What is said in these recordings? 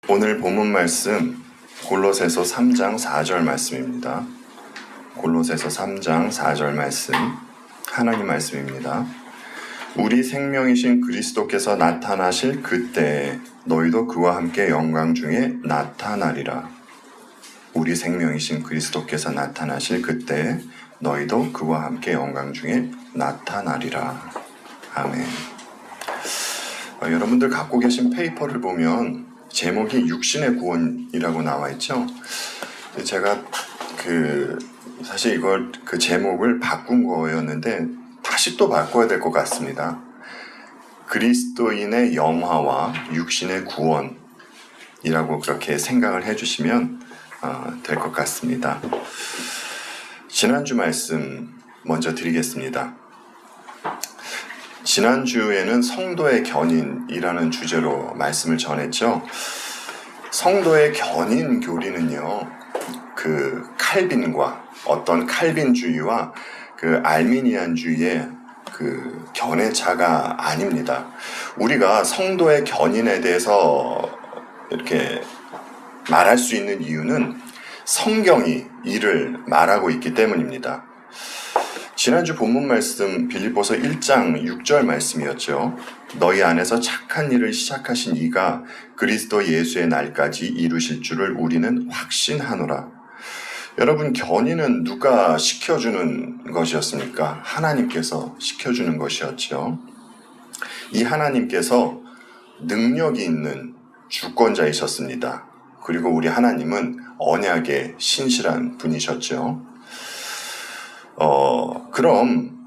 오늘 본문 말씀 골로새서 3장 4절 말씀입니다. 골로새서 3장 4절 말씀, 하나님 말씀입니다. 우리 생명이신 그리스도께서 나타나실 그때에 너희도 그와 함께 영광 중에 나타나리라. 우리 생명이신 그리스도께서 나타나실 그때에 너희도 그와 함께 영광 중에 나타나리라. 아멘. 여러분들 갖고 계신 페이퍼를 보면 제목이 육신의 구원이라고 나와 있죠. 제가 사실 이걸 그 제목을 바꾼 거였는데 다시 또 바꿔야 될 것 같습니다. 그리스도인의 영화와 육신의 구원이라고 그렇게 생각을 해주시면 될 것 같습니다. 지난주 말씀 먼저 드리겠습니다. 지난주에는 성도의 견인이라는 주제로 말씀을 전했죠. 성도의 견인 교리는요, 그 칼빈과 어떤 칼빈주의와 그 알미니안주의의 그 견해 차가 아닙니다. 우리가 성도의 견인에 대해서 이렇게 말할 수 있는 이유는 성경이 이를 말하고 있기 때문입니다. 지난주 본문 말씀 빌립보서 1장 6절 말씀이었죠. 너희 안에서 착한 일을 시작하신 이가 그리스도 예수의 날까지 이루실 줄을 우리는 확신하노라. 여러분, 견인은 누가 시켜주는 것이었습니까? 하나님께서 시켜주는 것이었죠. 이 하나님께서 능력이 있는 주권자이셨습니다. 그리고 우리 하나님은 언약에 신실한 분이셨죠. 그럼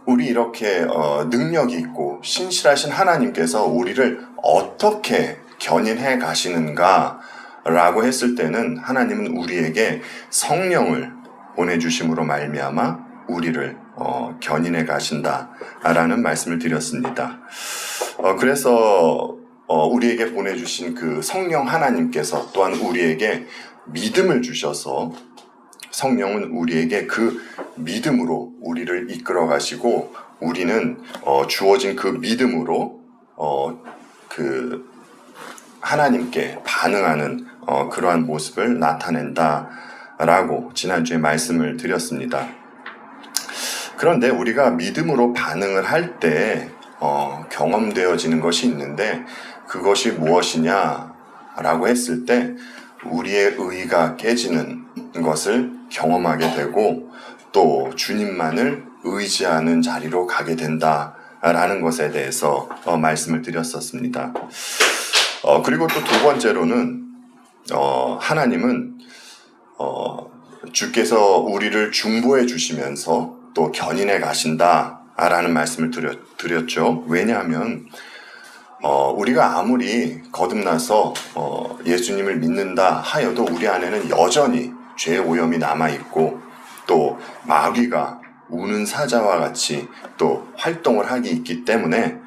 우리 이렇게 능력이 있고 신실하신 하나님께서 우리를 어떻게 견인해 가시는가 라고 했을 때는 하나님은 우리에게 성령을 보내주심으로 말미암아 우리를 견인해 가신다라는 말씀을 드렸습니다. 그래서 우리에게 보내주신 그 성령 하나님께서 또한 우리에게 믿음을 주셔서 성령은 우리에게 그 믿음으로 우리를 이끌어 가시고 우리는 주어진 그 믿음으로 그 하나님께 반응하는 그러한 모습을 나타낸다라고 지난주에 말씀을 드렸습니다. 그런데 우리가 믿음으로 반응을 할 때 경험되어지는 것이 있는데 그것이 무엇이냐라고 했을 때 우리의 의가 깨지는 것을 경험하게 되고 또 주님만을 의지하는 자리로 가게 된다라는 것에 대해서 말씀을 드렸었습니다. 그리고 또 두 번째로는 하나님은 주께서 우리를 중보해 주시면서 또 견인해 가신다라는 말씀을 드렸죠. 왜냐하면 우리가 아무리 거듭나서 예수님을 믿는다 하여도 우리 안에는 여전히 죄의 오염이 남아있고 또 마귀가 우는 사자와 같이 또 활동을 하기 있기 때문에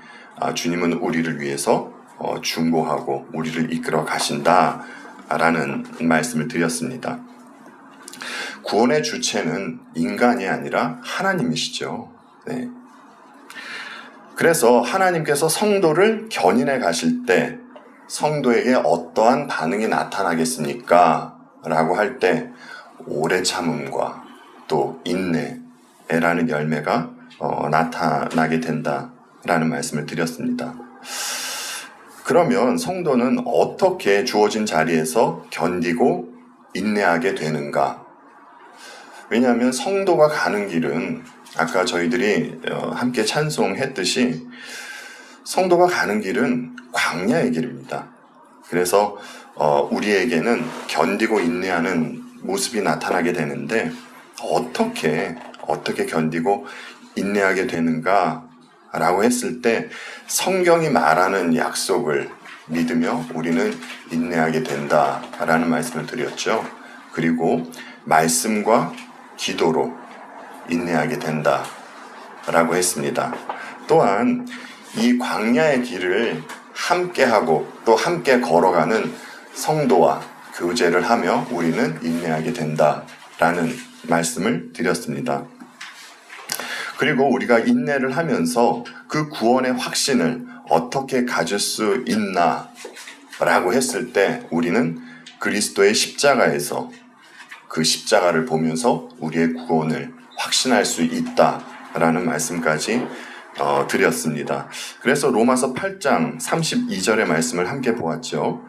주님은 우리를 위해서 중보하고 우리를 이끌어 가신다라는 말씀을 드렸습니다. 구원의 주체는 인간이 아니라 하나님이시죠. 네. 그래서 하나님께서 성도를 견인해 가실 때 성도에게 어떠한 반응이 나타나겠습니까? 라고 할 때 오래 참음과 또 인내라는 열매가 나타나게 된다라는 말씀을 드렸습니다. 그러면 성도는 어떻게 주어진 자리에서 견디고 인내하게 되는가? 왜냐하면 성도가 가는 길은 아까 저희들이 함께 찬송했듯이 성도가 가는 길은 광야의 길입니다. 그래서 우리에게는 견디고 인내하는 모습이 나타나게 되는데 어떻게 견디고 인내하게 되는가 라고 했을 때 성경이 말하는 약속을 믿으며 우리는 인내하게 된다라는 말씀을 드렸죠. 그리고 말씀과 기도로 인내하게 된다라고 했습니다. 또한 이 광야의 길을 함께하고 또 함께 걸어가는 성도와 교제를 하며 우리는 인내하게 된다라는 말씀을 드렸습니다. 그리고 우리가 인내를 하면서 그 구원의 확신을 어떻게 가질 수 있나 라고 했을 때 우리는 그리스도의 십자가에서 그 십자가를 보면서 우리의 구원을 확신할 수 있다라는 말씀까지 드렸습니다. 그래서 로마서 8장 32절의 말씀을 함께 보았죠.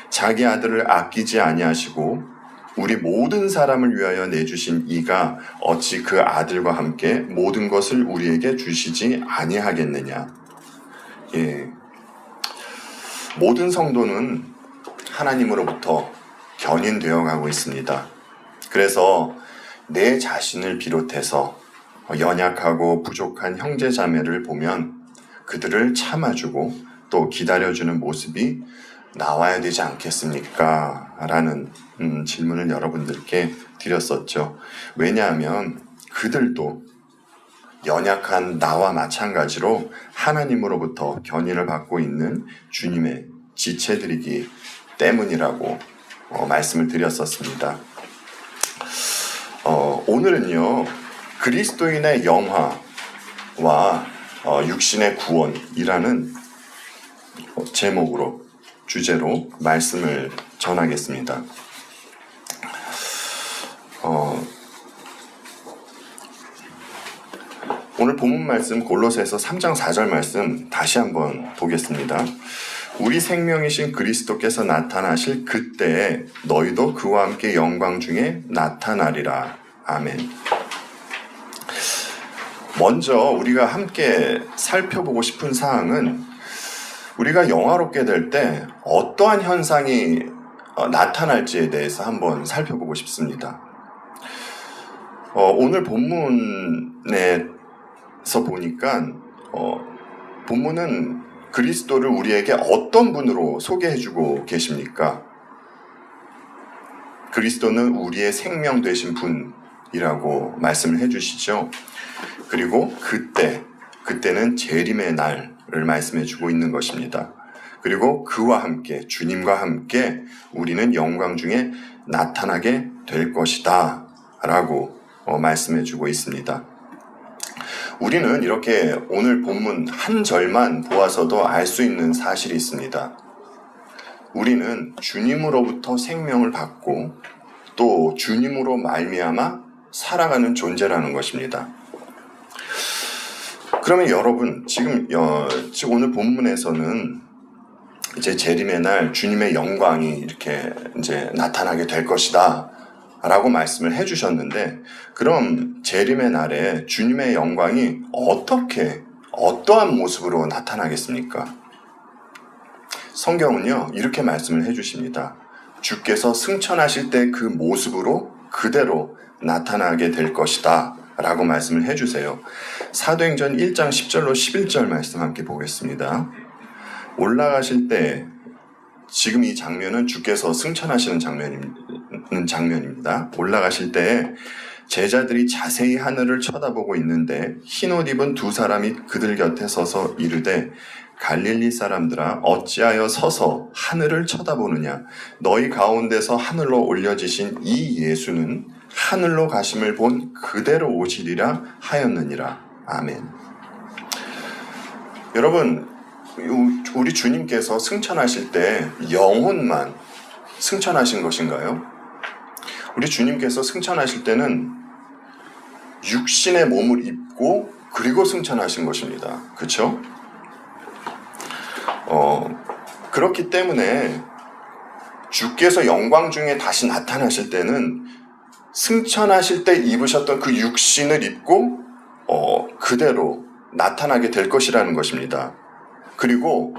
자기 아들을 아끼지 아니하시고 우리 모든 사람을 위하여 내주신 이가 어찌 그 아들과 함께 모든 것을 우리에게 주시지 아니하겠느냐. 예. 모든 성도는 하나님으로부터 견인되어 가고 있습니다. 그래서 내 자신을 비롯해서 연약하고 부족한 형제 자매를 보면 그들을 참아주고 또 기다려주는 모습이 나와야 되지 않겠습니까? 라는 질문을 여러분들께 드렸었죠. 왜냐하면 그들도 연약한 나와 마찬가지로 하나님으로부터 견인을 받고 있는 주님의 지체들이기 때문이라고 말씀을 드렸었습니다. 오늘은요, 그리스도인의 영화와 육신의 구원이라는 제목으로 주제로 말씀을 전하겠습니다. 오늘 본문 말씀 골로새서 3장 4절 말씀 다시 한번 보겠습니다. 우리 생명이신 그리스도께서 나타나실 그때에 너희도 그와 함께 영광 중에 나타나리라. 아멘. 먼저 우리가 함께 살펴보고 싶은 사항은 우리가 영화롭게 될 때 어떠한 현상이 나타날지에 대해서 한번 살펴보고 싶습니다. 오늘 본문에서 보니까 본문은 그리스도를 우리에게 어떤 분으로 소개해주고 계십니까? 그리스도는 우리의 생명 되신 분이라고 말씀을 해주시죠. 그리고 그때는 재림의 날을 말씀해주고 있는 것입니다. 그리고 그와 함께, 주님과 함께 우리는 영광 중에 나타나게 될 것이다 라고 말씀해주고 있습니다. 우리는 이렇게 오늘 본문 한 절만 보아서도 알 수 있는 사실이 있습니다. 우리는 주님으로부터 생명을 받고 또 주님으로 말미암아 살아가는 존재라는 것입니다. 그러면 여러분, 지금 오늘 본문에서는 이제 재림의 날 주님의 영광이 이렇게 이제 나타나게 될 것이다 라고 말씀을 해주셨는데, 그럼 재림의 날에 주님의 영광이 어떠한 모습으로 나타나겠습니까? 성경은요, 이렇게 말씀을 해주십니다. 주께서 승천하실 때 그 모습으로 그대로 나타나게 될 것이다 라고 말씀을 해주세요. 사도행전 1장 10절로 11절 말씀 함께 보겠습니다. 올라가실 때, 지금 이 장면은 주께서 승천하시는 장면입니다. 올라가실 때 제자들이 자세히 하늘을 쳐다보고 있는데 흰옷 입은 두 사람이 그들 곁에 서서 이르되 갈릴리 사람들아 어찌하여 서서 하늘을 쳐다보느냐. 너희 가운데서 하늘로 올려지신 이 예수는 하늘로 가심을 본 그대로 오시리라 하였느니라. 아멘. 여러분, 우리 주님께서 승천하실 때 영혼만 승천하신 것인가요? 우리 주님께서 승천하실 때는 육신의 몸을 입고 그리고 승천하신 것입니다. 그렇죠? 그렇기 때문에 주께서 영광 중에 다시 나타나실 때는 승천하실 때 입으셨던 그 육신을 입고 그대로 나타나게 될 것이라는 것입니다. 그리고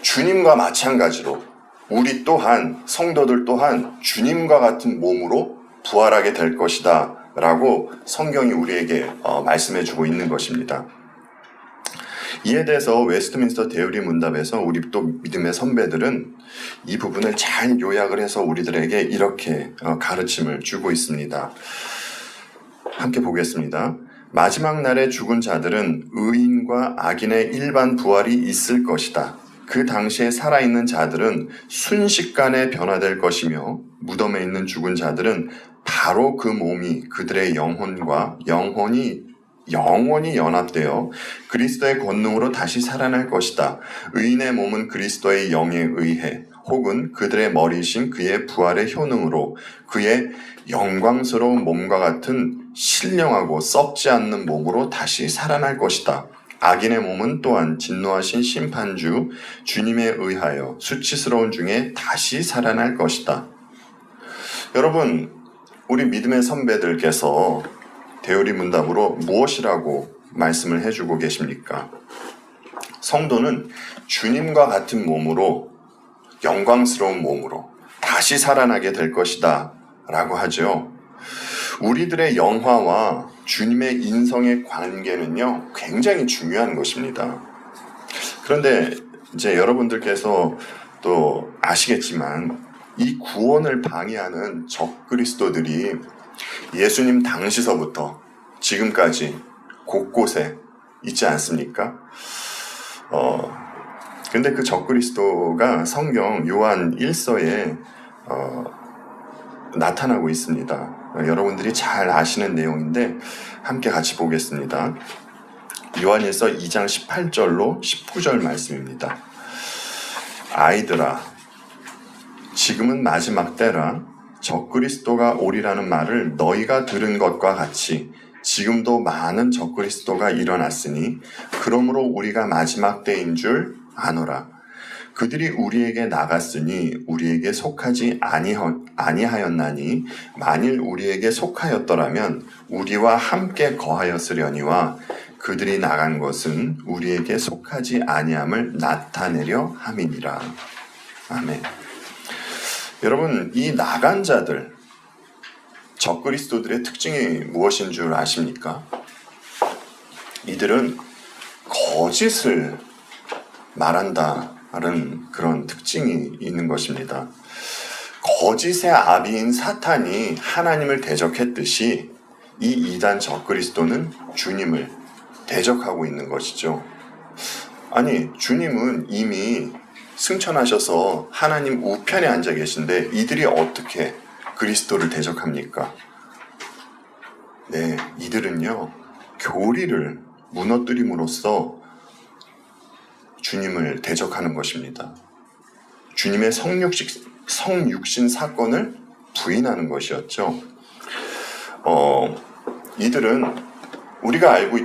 주님과 마찬가지로 우리 또한, 성도들 또한 주님과 같은 몸으로 부활하게 될 것이다 라고 성경이 우리에게 말씀해주고 있는 것입니다. 이에 대해서 웨스트민스터 대의리 문답에서 우리 또 믿음의 선배들은 이 부분을 잘 요약을 해서 우리들에게 이렇게 가르침을 주고 있습니다. 함께 보겠습니다. 마지막 날에 죽은 자들은 의인과 악인의 일반 부활이 있을 것이다. 그 당시에 살아있는 자들은 순식간에 변화될 것이며 무덤에 있는 죽은 자들은 바로 그 몸이 그들의 영혼과 영혼이 영원히 연합되어 그리스도의 권능으로 다시 살아날 것이다. 의인의 몸은 그리스도의 영에 의해 혹은 그들의 머리이신 그의 부활의 효능으로 그의 영광스러운 몸과 같은 신령하고 썩지 않는 몸으로 다시 살아날 것이다. 악인의 몸은 또한 진노하신 심판주 주님에 의하여 수치스러운 중에 다시 살아날 것이다. 여러분, 우리 믿음의 선배들께서 대우리 문답으로 무엇이라고 말씀을 해주고 계십니까? 성도는 주님과 같은 몸으로, 영광스러운 몸으로 다시 살아나게 될 것이다 라고 하죠. 우리들의 영화와 주님의 인성의 관계는요, 굉장히 중요한 것입니다. 그런데 이제 여러분들께서 또 아시겠지만 이 구원을 방해하는 적그리스도들이 예수님 당시서부터 지금까지 곳곳에 있지 않습니까? 근데 그 적그리스도가 성경 요한 1서에 나타나고 있습니다. 여러분들이 잘 아시는 내용인데 함께 같이 보겠습니다. 요한 1서 2장 18절로 19절 말씀입니다. 아이들아, 지금은 마지막 때라. 적그리스도가 오리라는 말을 너희가 들은 것과 같이 지금도 많은 적그리스도가 일어났으니 그러므로 우리가 마지막 때인 줄 아노라. 그들이 우리에게 나갔으니 우리에게 속하지 아니하였나니 만일 우리에게 속하였더라면 우리와 함께 거하였으려니와 그들이 나간 것은 우리에게 속하지 아니함을 나타내려 함이니라. 아멘. 여러분, 이 나간 자들, 적그리스도들의 특징이 무엇인 줄 아십니까? 이들은 거짓을 말한다는 그런 특징이 있는 것입니다. 거짓의 아비인 사탄이 하나님을 대적했듯이 이 이단 적그리스도는 주님을 대적하고 있는 것이죠. 아니, 주님은 이미 승천하셔서 하나님 우편에 앉아 계신데 이들이 어떻게 그리스도를 대적합니까? 네, 이들은요, 교리를 무너뜨림으로써 주님을 대적하는 것입니다. 주님의 성육신 사건을 부인하는 것이었죠. 이들은 우리가 알고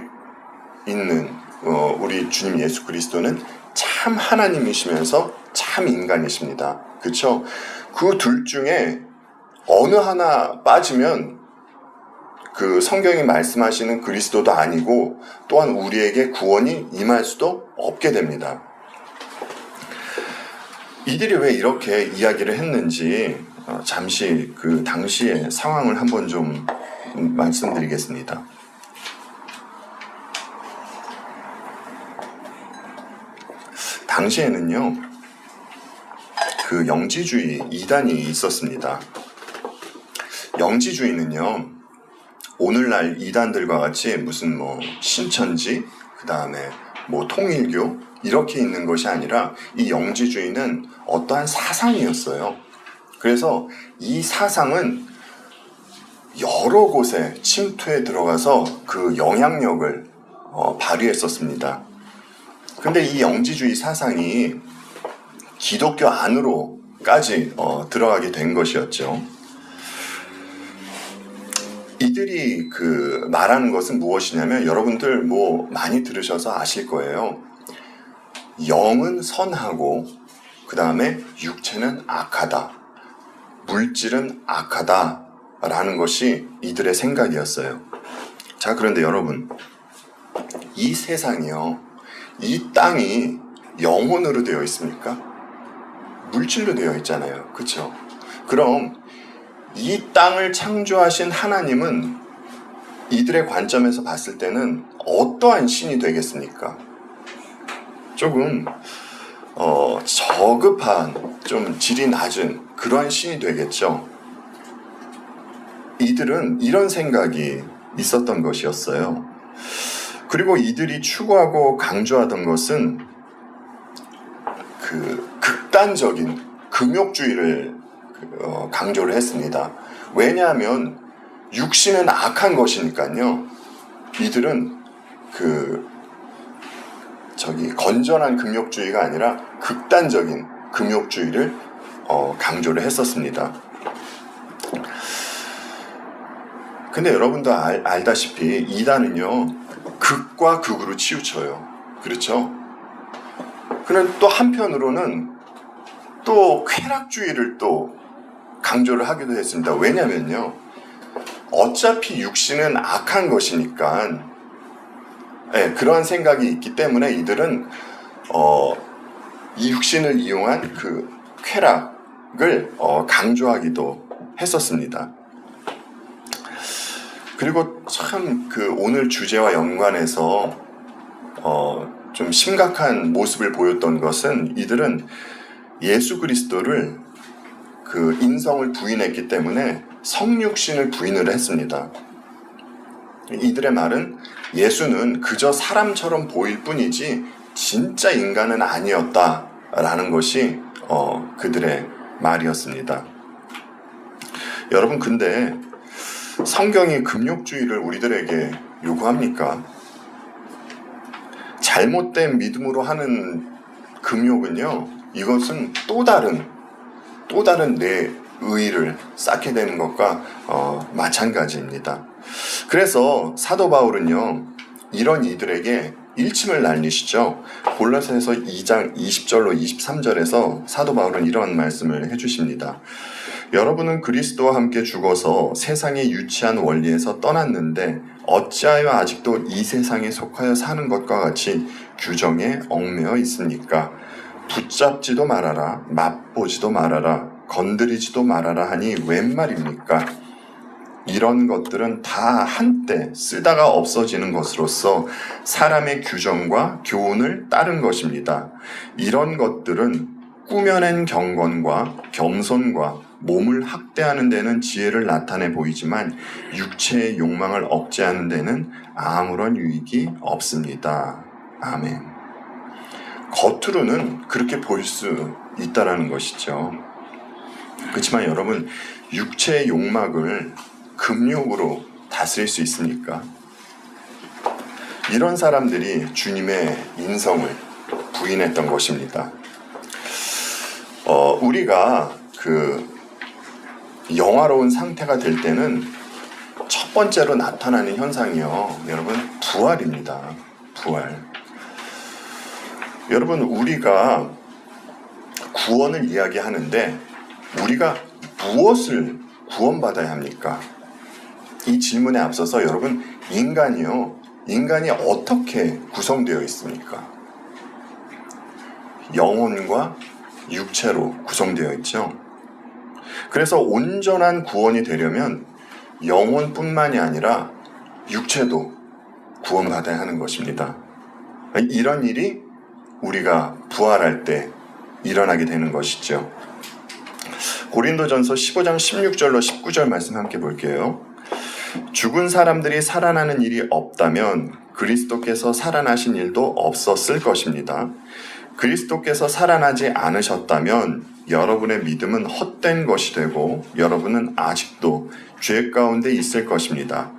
있는 우리 주님 예수 그리스도는 참 하나님이시면서 참 인간이십니다. 그렇죠? 그 둘 중에 어느 하나 빠지면 그 성경이 말씀하시는 그리스도도 아니고 또한 우리에게 구원이 임할 수도 없게 됩니다. 이들이 왜 이렇게 이야기를 했는지 잠시 그 당시의 상황을 한번 좀 말씀드리겠습니다. 당시에는요, 그 영지주의 이단이 있었습니다. 영지주의는요, 오늘날 이단들과 같이 무슨 신천지, 그 다음에 통일교 이렇게 있는 것이 아니라 이 영지주의는 어떠한 사상이었어요. 그래서 이 사상은 여러 곳에 침투해 들어가서 그 영향력을 발휘했었습니다. 근데 이 영지주의 사상이 기독교 안으로까지 들어가게 된 것이었죠. 이들이 그 말하는 것은 무엇이냐면 여러분들 많이 들으셔서 아실 거예요. 영은 선하고 그 다음에 육체는 악하다. 물질은 악하다. 라는 것이 이들의 생각이었어요. 자, 그런데 여러분, 이 세상이요, 이 땅이 영혼으로 되어 있습니까? 물질로 되어 있잖아요. 그렇죠? 그럼 이 땅을 창조하신 하나님은 이들의 관점에서 봤을 때는 어떠한 신이 되겠습니까? 조금 저급한, 좀 질이 낮은 그러한 신이 되겠죠. 이들은 이런 생각이 있었던 것이었어요. 그리고 이들이 추구하고 강조하던 것은 그 극단적인 금욕주의를 강조를 했습니다. 왜냐하면 육신은 악한 것이니까요. 이들은 건전한 금욕주의가 아니라 극단적인 금욕주의를 강조를 했었습니다. 근데 여러분도 알다시피 이단은요, 극과 극으로 치우쳐요. 그렇죠? 그는 또 한편으로는 또 쾌락주의를 또 강조를 하기도 했습니다. 왜냐면요, 어차피 육신은 악한 것이니까, 그런 생각이 있기 때문에 이들은 이 육신을 이용한 그 쾌락을 강조하기도 했었습니다. 그리고 참 오늘 주제와 연관해서 좀 심각한 모습을 보였던 것은 이들은 예수 그리스도를 인성을 부인했기 때문에 성육신을 부인을 했습니다. 이들의 말은 예수는 그저 사람처럼 보일 뿐이지 진짜 인간은 아니었다라는 것이 그들의 말이었습니다. 여러분, 근데 성경이 금욕주의를 우리들에게 요구합니까? 잘못된 믿음으로 하는 금욕은요, 이것은 또 다른 내 의의를 쌓게 되는 것과 마찬가지입니다. 그래서 사도 바울은요, 이런 이들에게 일침을 날리시죠. 골로새서 2장 20절로 23절에서 사도 바울은 이런 말씀을 해주십니다. 여러분은 그리스도와 함께 죽어서 세상의 유치한 원리에서 떠났는데 어찌하여 아직도 이 세상에 속하여 사는 것과 같이 규정에 얽매여 있습니까? 붙잡지도 말아라, 맛보지도 말아라, 건드리지도 말아라 하니 웬 말입니까? 이런 것들은 다 한때 쓰다가 없어지는 것으로서 사람의 규정과 교훈을 따른 것입니다. 이런 것들은 꾸며낸 경건과 겸손과 몸을 학대하는 데는 지혜를 나타내 보이지만 육체의 욕망을 억제하는 데는 아무런 유익이 없습니다. 아멘. 겉으로는 그렇게 보일 수 있다라는 것이죠. 그렇지만 여러분, 육체의 욕망을 금욕으로 다스릴 수 있습니까? 이런 사람들이 주님의 인성을 부인했던 것입니다. 우리가 영화로운 상태가 될 때는 첫 번째로 나타나는 현상이요, 여러분, 부활입니다. 부활. 여러분, 우리가 구원을 이야기하는데 우리가 무엇을 구원받아야 합니까? 이 질문에 앞서서 여러분, 인간이 어떻게 구성되어 있습니까? 영혼과 육체로 구성되어 있죠. 그래서 온전한 구원이 되려면 영혼뿐만이 아니라 육체도 구원받아야 하는 것입니다. 이런 일이 우리가 부활할 때 일어나게 되는 것이죠. 고린도전서 15장 16절로 19절 말씀 함께 볼게요. 죽은 사람들이 살아나는 일이 없다면 그리스도께서 살아나신 일도 없었을 것입니다. 그리스도께서 살아나지 않으셨다면 여러분의 믿음은 헛된 것이 되고 여러분은 아직도 죄 가운데 있을 것입니다.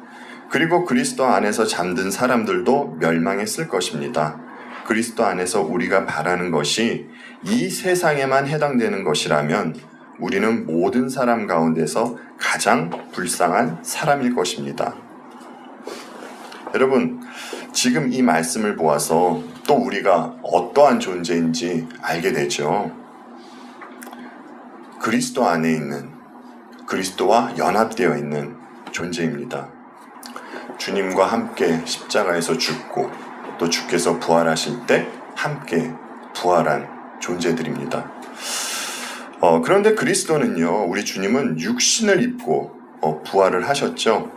그리고 그리스도 안에서 잠든 사람들도 멸망했을 것입니다. 그리스도 안에서 우리가 바라는 것이 이 세상에만 해당되는 것이라면 우리는 모든 사람 가운데서 가장 불쌍한 사람일 것입니다. 여러분, 지금 이 말씀을 보아서 또 우리가 어떠한 존재인지 알게 되죠. 그리스도 안에 있는, 그리스도와 연합되어 있는 존재입니다. 주님과 함께 십자가에서 죽고 또 주께서 부활하실 때 함께 부활한 존재들입니다. 그런데 그리스도는요, 우리 주님은 육신을 입고 부활을 하셨죠.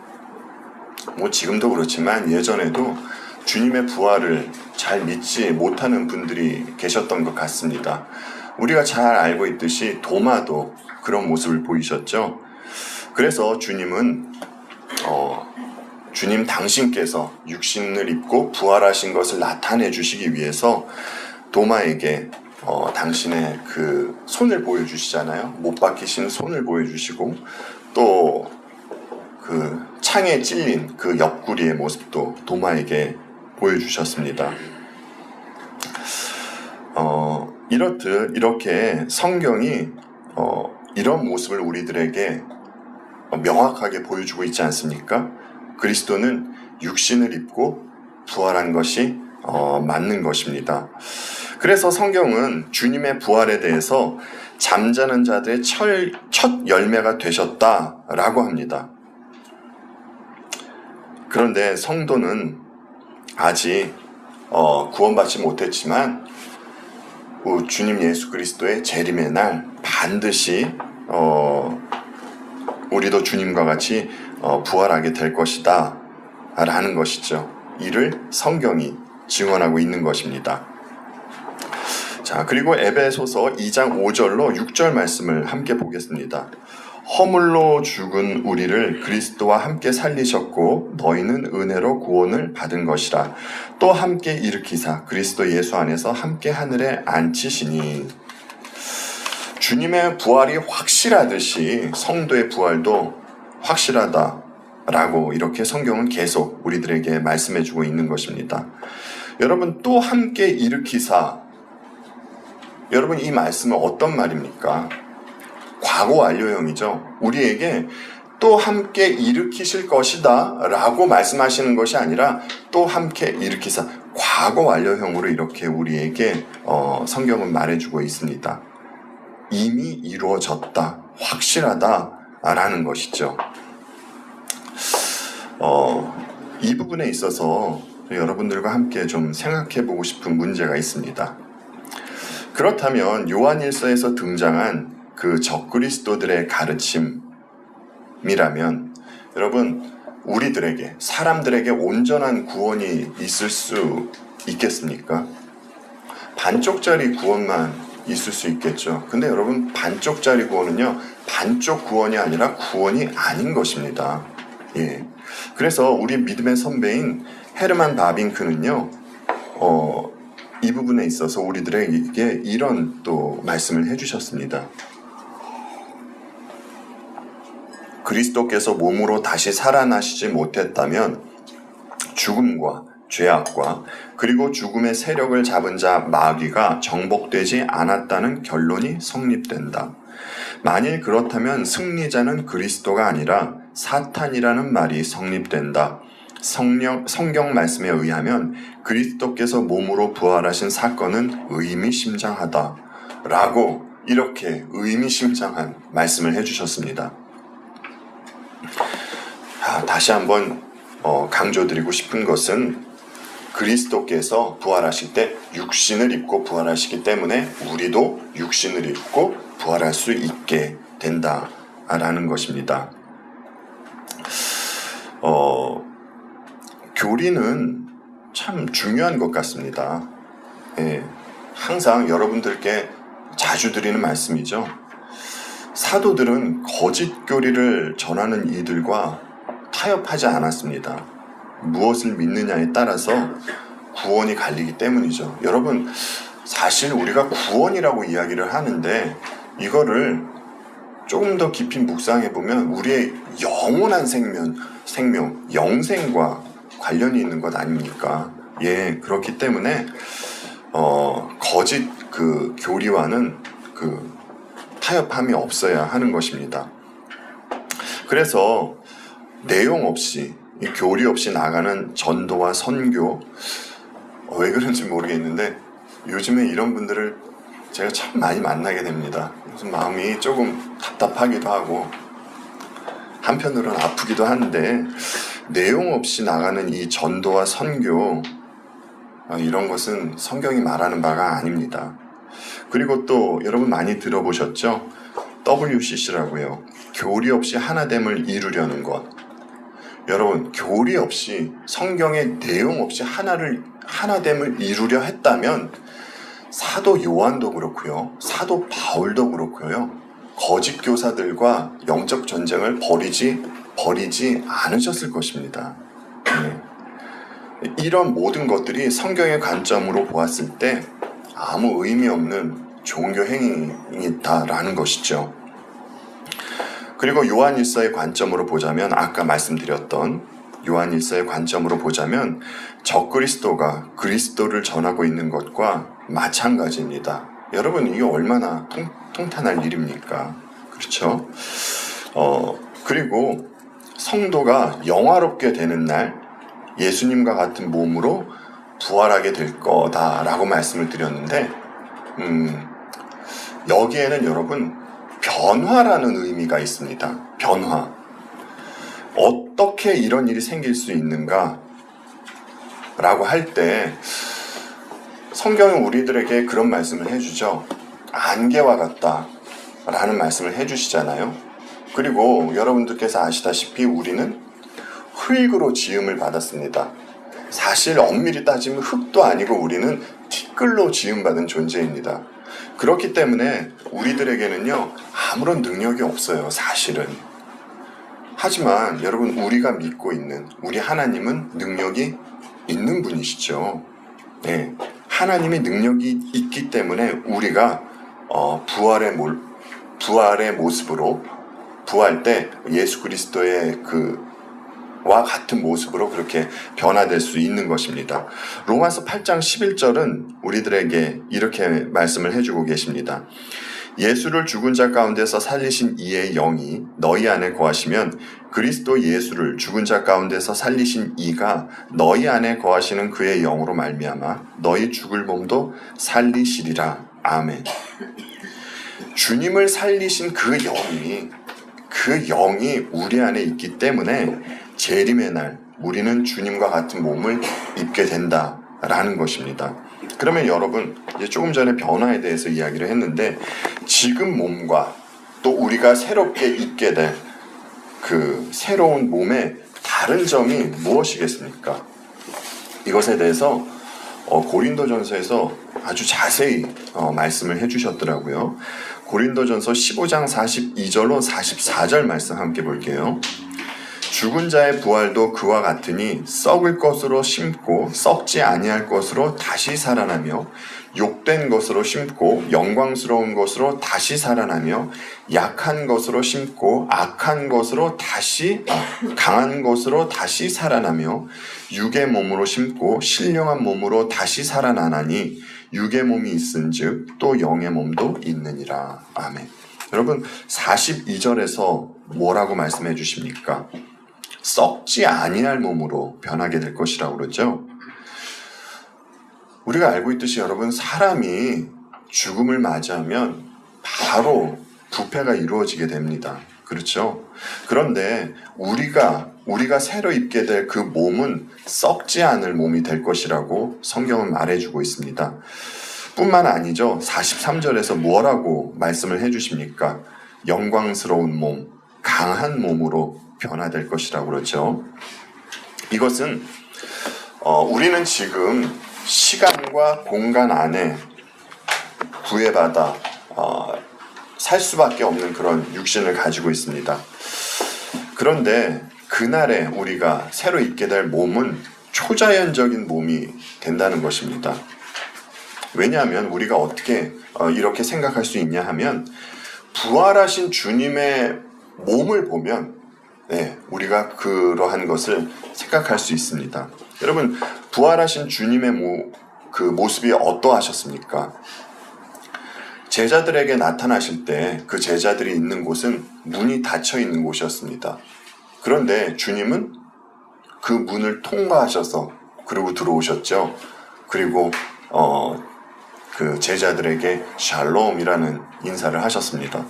지금도 그렇지만 예전에도 주님의 부활을 잘 믿지 못하는 분들이 계셨던 것 같습니다. 우리가 잘 알고 있듯이 도마도 그런 모습을 보이셨죠. 그래서 주님은 주님 당신께서 육신을 입고 부활하신 것을 나타내 주시기 위해서 도마에게 당신의 그 손을 보여주시잖아요. 못 박히신 손을 보여주시고 또 그 창에 찔린 그 옆구리의 모습도 도마에게 보여주셨습니다. 이렇듯 이렇게 성경이 이런 모습을 우리들에게 명확하게 보여주고 있지 않습니까? 그리스도는 육신을 입고 부활한 것이 맞는 것입니다. 그래서 성경은 주님의 부활에 대해서 잠자는 자들의 첫 열매가 되셨다라고 합니다. 그런데 성도는 아직 구원받지 못했지만 주님 예수 그리스도의 재림의 날 반드시 우리도 주님과 같이 부활하게 될 것이다 라는 것이죠. 이를 성경이 증언하고 있는 것입니다. 자, 그리고 에베소서 2장 5절로 6절 말씀을 함께 보겠습니다. 허물로 죽은 우리를 그리스도와 함께 살리셨고 너희는 은혜로 구원을 받은 것이라. 또 함께 일으키사 그리스도 예수 안에서 함께 하늘에 앉히시니. 주님의 부활이 확실하듯이 성도의 부활도 확실하다라고 이렇게 성경은 계속 우리들에게 말씀해주고 있는 것입니다. 여러분, 또 함께 일으키사, 여러분 이 말씀은 어떤 말입니까? 과거 완료형이죠. 우리에게 또 함께 일으키실 것이다 라고 말씀하시는 것이 아니라 또 함께 일으키사, 과거 완료형으로 이렇게 우리에게 성경은 말해주고 있습니다. 이미 이루어졌다, 확실하다 라는 것이죠. 이 부분에 있어서 여러분들과 함께 좀 생각해 보고 싶은 문제가 있습니다. 그렇다면 요한일서에서 등장한 그 적그리스도들의 가르침이라면 여러분, 우리들에게, 사람들에게 온전한 구원이 있을 수 있겠습니까? 반쪽짜리 구원만 있을 수 있겠죠. 근데 여러분, 반쪽짜리 구원은요, 반쪽 구원이 아니라 구원이 아닌 것입니다. 예. 그래서 우리 믿음의 선배인 헤르만 바빙크는요, 이 부분에 있어서 우리들에게 이런 또 말씀을 해주셨습니다. 그리스도께서 몸으로 다시 살아나시지 못했다면 죽음과 죄악과 그리고 죽음의 세력을 잡은 자 마귀가 정복되지 않았다는 결론이 성립된다. 만일 그렇다면 승리자는 그리스도가 아니라 사탄이라는 말이 성립된다. 성경 말씀에 의하면 그리스도께서 몸으로 부활하신 사건은 의미심장하다 라고 이렇게 의미심장한 말씀을 해주셨습니다. 다시 한번 강조드리고 싶은 것은 그리스도께서 부활하실 때 육신을 입고 부활하시기 때문에 우리도 육신을 입고 부활할 수 있게 된다라는 것입니다. 교리는 참 중요한 것 같습니다. 예, 항상 여러분들께 자주 드리는 말씀이죠. 사도들은 거짓 교리를 전하는 이들과 타협하지 않았습니다. 무엇을 믿느냐에 따라서 구원이 갈리기 때문이죠. 여러분, 사실 우리가 구원이라고 이야기를 하는데 이거를 조금 더 깊이 묵상해보면 우리의 영원한 생명, 영생과 관련이 있는 것 아닙니까? 예, 그렇기 때문에 거짓 그 교리와는 그 타협함이 없어야 하는 것입니다. 그래서 내용 없이, 교리 없이 나가는 전도와 선교, 왜 그런지 모르겠는데 요즘에 이런 분들을 제가 참 많이 만나게 됩니다. 그래서 마음이 조금 답답하기도 하고 한편으로는 아프기도 한데, 내용 없이 나가는 이 전도와 선교, 이런 것은 성경이 말하는 바가 아닙니다. 그리고 또 여러분 많이 들어보셨죠? WCC라고요. 교리 없이 하나됨을 이루려는 것. 여러분, 교리 없이, 성경의 내용 없이 하나됨을 이루려 했다면 사도 요한도 그렇고요, 사도 바울도 그렇고요, 거짓 교사들과 영적 전쟁을 벌이지 않으셨을 것입니다. 네. 이런 모든 것들이 성경의 관점으로 보았을 때 아무 의미 없는 종교 행위이다라는 것이죠. 그리고 요한일서의 관점으로 보자면, 아까 말씀드렸던 요한일서의 관점으로 보자면 적그리스도가 그리스도를 전하고 있는 것과 마찬가지입니다. 여러분, 이게 얼마나 통탄할 일입니까? 그렇죠? 그리고 성도가 영화롭게 되는 날 예수님과 같은 몸으로 부활하게 될 거다라고 말씀을 드렸는데, 여기에는 여러분 변화라는 의미가 있습니다. 변화. 어떻게 이런 일이 생길 수 있는가 라고 할 때 성경은 우리들에게 그런 말씀을 해주죠. 안개와 같다 라는 말씀을 해주시잖아요. 그리고 여러분들께서 아시다시피 우리는 흙으로 지음을 받았습니다. 사실 엄밀히 따지면 흙도 아니고 우리는 티끌로 지음받은 존재입니다. 그렇기 때문에 우리들에게는요, 아무런 능력이 없어요, 사실은. 하지만 여러분, 우리가 믿고 있는 우리 하나님은 능력이 있는 분이시죠. 네, 하나님이 능력이 있기 때문에 우리가 부활의 모습으로, 부활 때 예수 그리스도의 와 같은 모습으로 그렇게 변화될 수 있는 것입니다. 로마서 8장 11절은 우리들에게 이렇게 말씀을 해주고 계십니다. 예수를 죽은 자 가운데서 살리신 이의 영이 너희 안에 거하시면 그리스도 예수를 죽은 자 가운데서 살리신 이가 너희 안에 거하시는 그의 영으로 말미암아 너희 죽을 몸도 살리시리라. 아멘. 주님을 살리신 그 영이 우리 안에 있기 때문에 재림의 날 우리는 주님과 같은 몸을 입게 된다라는 것입니다. 그러면 여러분, 이제 조금 전에 변화에 대해서 이야기를 했는데, 지금 몸과 또 우리가 새롭게 입게 될 그 새로운 몸의 다른 점이 무엇이겠습니까? 이것에 대해서 고린도전서에서 아주 자세히 말씀을 해주셨더라고요. 고린도전서 15장 42절로 44절 말씀 함께 볼게요. 죽은 자의 부활도 그와 같으니 썩을 것으로 심고 썩지 아니할 것으로 다시 살아나며 욕된 것으로 심고 영광스러운 것으로 다시 살아나며 약한 것으로 심고 강한 것으로 다시 살아나며 육의 몸으로 심고 신령한 몸으로 다시 살아나나니 육의 몸이 있은즉 또 영의 몸도 있느니라. 아멘. 여러분, 42절에서 뭐라고 말씀해 주십니까? 썩지 아니할 몸으로 변하게 될 것이라고 그러죠. 우리가 알고 있듯이 여러분, 사람이 죽음을 맞이하면 바로 부패가 이루어지게 됩니다. 그렇죠? 그런데 우리가 새로 입게 될 그 몸은 썩지 않을 몸이 될 것이라고 성경은 말해주고 있습니다. 뿐만 아니죠. 43절에서 뭐라고 말씀을 해주십니까? 영광스러운 몸, 강한 몸으로 변화될 것이라고 그러죠. 이것은 우리는 지금 시간과 공간 안에 구애받아 살 수밖에 없는 그런 육신을 가지고 있습니다. 그런데 그날에 우리가 새로 입게 될 몸은 초자연적인 몸이 된다는 것입니다. 왜냐하면 우리가 어떻게 이렇게 생각할 수 있냐 하면, 부활하신 주님의 몸을 보면 우리가 그러한 것을 생각할 수 있습니다. 여러분, 부활하신 주님의 모습이 어떠하셨습니까? 제자들에게 나타나실 때 그 제자들이 있는 곳은 문이 닫혀 있는 곳이었습니다. 그런데 주님은 그 문을 통과하셔서 그리고 들어오셨죠. 그리고 그 제자들에게 샬롬이라는 인사를 하셨습니다.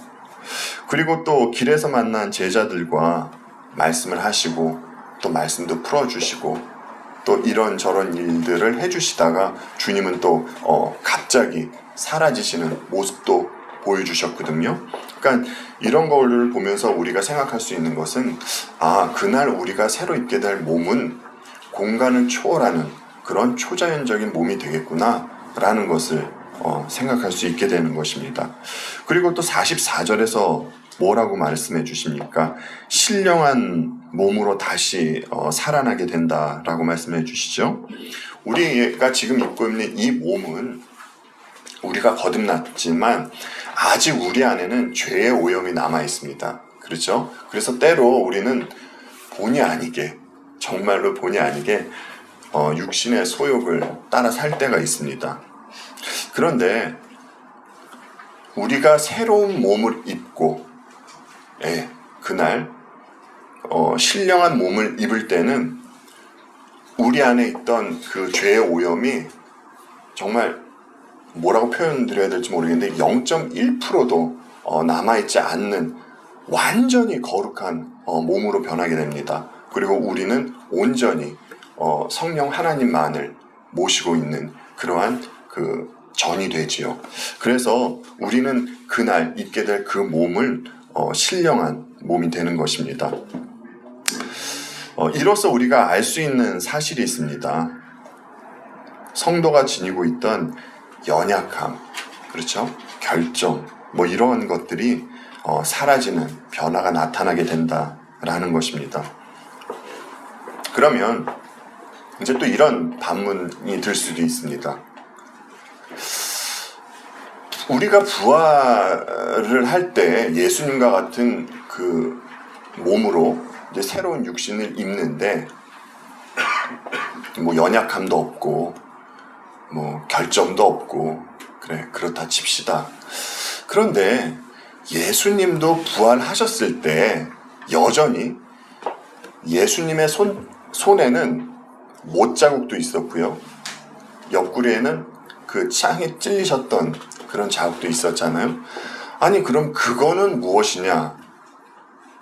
그리고 또 길에서 만난 제자들과 말씀을 하시고 또 말씀도 풀어주시고 또 이런저런 일들을 해주시다가 주님은 또 갑자기 사라지시는 모습도 보여주셨거든요. 그러니까 이런 거를 보면서 우리가 생각할 수 있는 것은, 그날 우리가 새로 입게 될 몸은 공간을 초월하는 그런 초자연적인 몸이 되겠구나 라는 것을 생각할 수 있게 되는 것입니다. 그리고 또 44절에서 뭐라고 말씀해 주십니까? 신령한 몸으로 다시 살아나게 된다라고 말씀해 주시죠. 우리가 지금 입고 있는 이 몸은 우리가 거듭났지만 아직 우리 안에는 죄의 오염이 남아 있습니다. 그렇죠? 그래서 때로 우리는 본의 아니게, 정말로 본의 아니게 육신의 소욕을 따라 살 때가 있습니다. 그런데 우리가 새로운 몸을 입고 그날 신령한 몸을 입을 때는 우리 안에 있던 그 죄의 오염이 정말 뭐라고 표현드려야 될지 모르겠는데 0.1%도 남아있지 않는 완전히 거룩한 몸으로 변하게 됩니다. 그리고 우리는 온전히 성령 하나님만을 모시고 있는 그러한 그 전이 되지요. 그래서 우리는 그날 입게 될 그 몸을 신령한 몸이 되는 것입니다. 이로써 우리가 알 수 있는 사실이 있습니다. 성도가 지니고 있던 연약함, 그렇죠? 결점, 뭐 이런 것들이 사라지는 변화가 나타나게 된다라는 것입니다. 그러면 이제 또 이런 반문이 들 수도 있습니다. 우리가 부활을 할 때 예수님과 같은 그 몸으로 이제 새로운 육신을 입는데 뭐 연약함도 없고 뭐 결점도 없고 그렇다 칩시다. 그런데 예수님도 부활하셨을 때 여전히 예수님의 손에는 못자국도 있었고요. 옆구리에는 그 창에 찔리셨던 그런 자국도 있었잖아요. 아니 그럼 그거는 무엇이냐?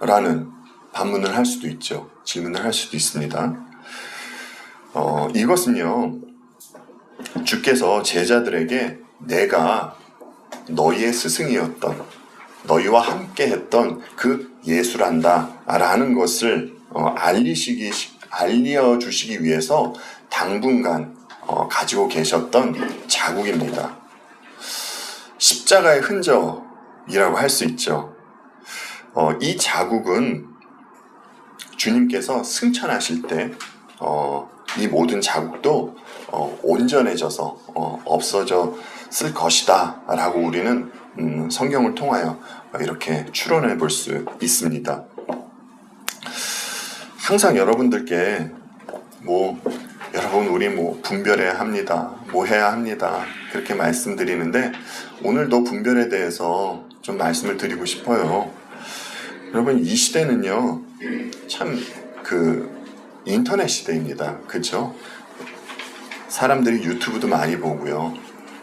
라는 반문을 할 수도 있죠. 질문을 할 수도 있습니다. 이것은요, 주께서 제자들에게 내가 너희의 스승이었던, 너희와 함께 했던 그 예수란다 라는 것을 알려주시기 위해서 당분간 가지고 계셨던 자국입니다. 십자가의 흔적이라고 할 수 있죠. 이 자국은 주님께서 승천하실 때 이 모든 자국도 온전해져서 없어졌을 것이다 라고 우리는 성경을 통하여 이렇게 추론해 볼 수 있습니다. 항상 여러분들께 여러분 우리 분별해야 합니다. 뭐 해야 합니다. 그렇게 말씀드리는데 오늘도 분별에 대해서 좀 말씀을 드리고 싶어요. 여러분 이 시대는요 참 인터넷 시대입니다. 그렇죠? 사람들이 유튜브도 많이 보고요.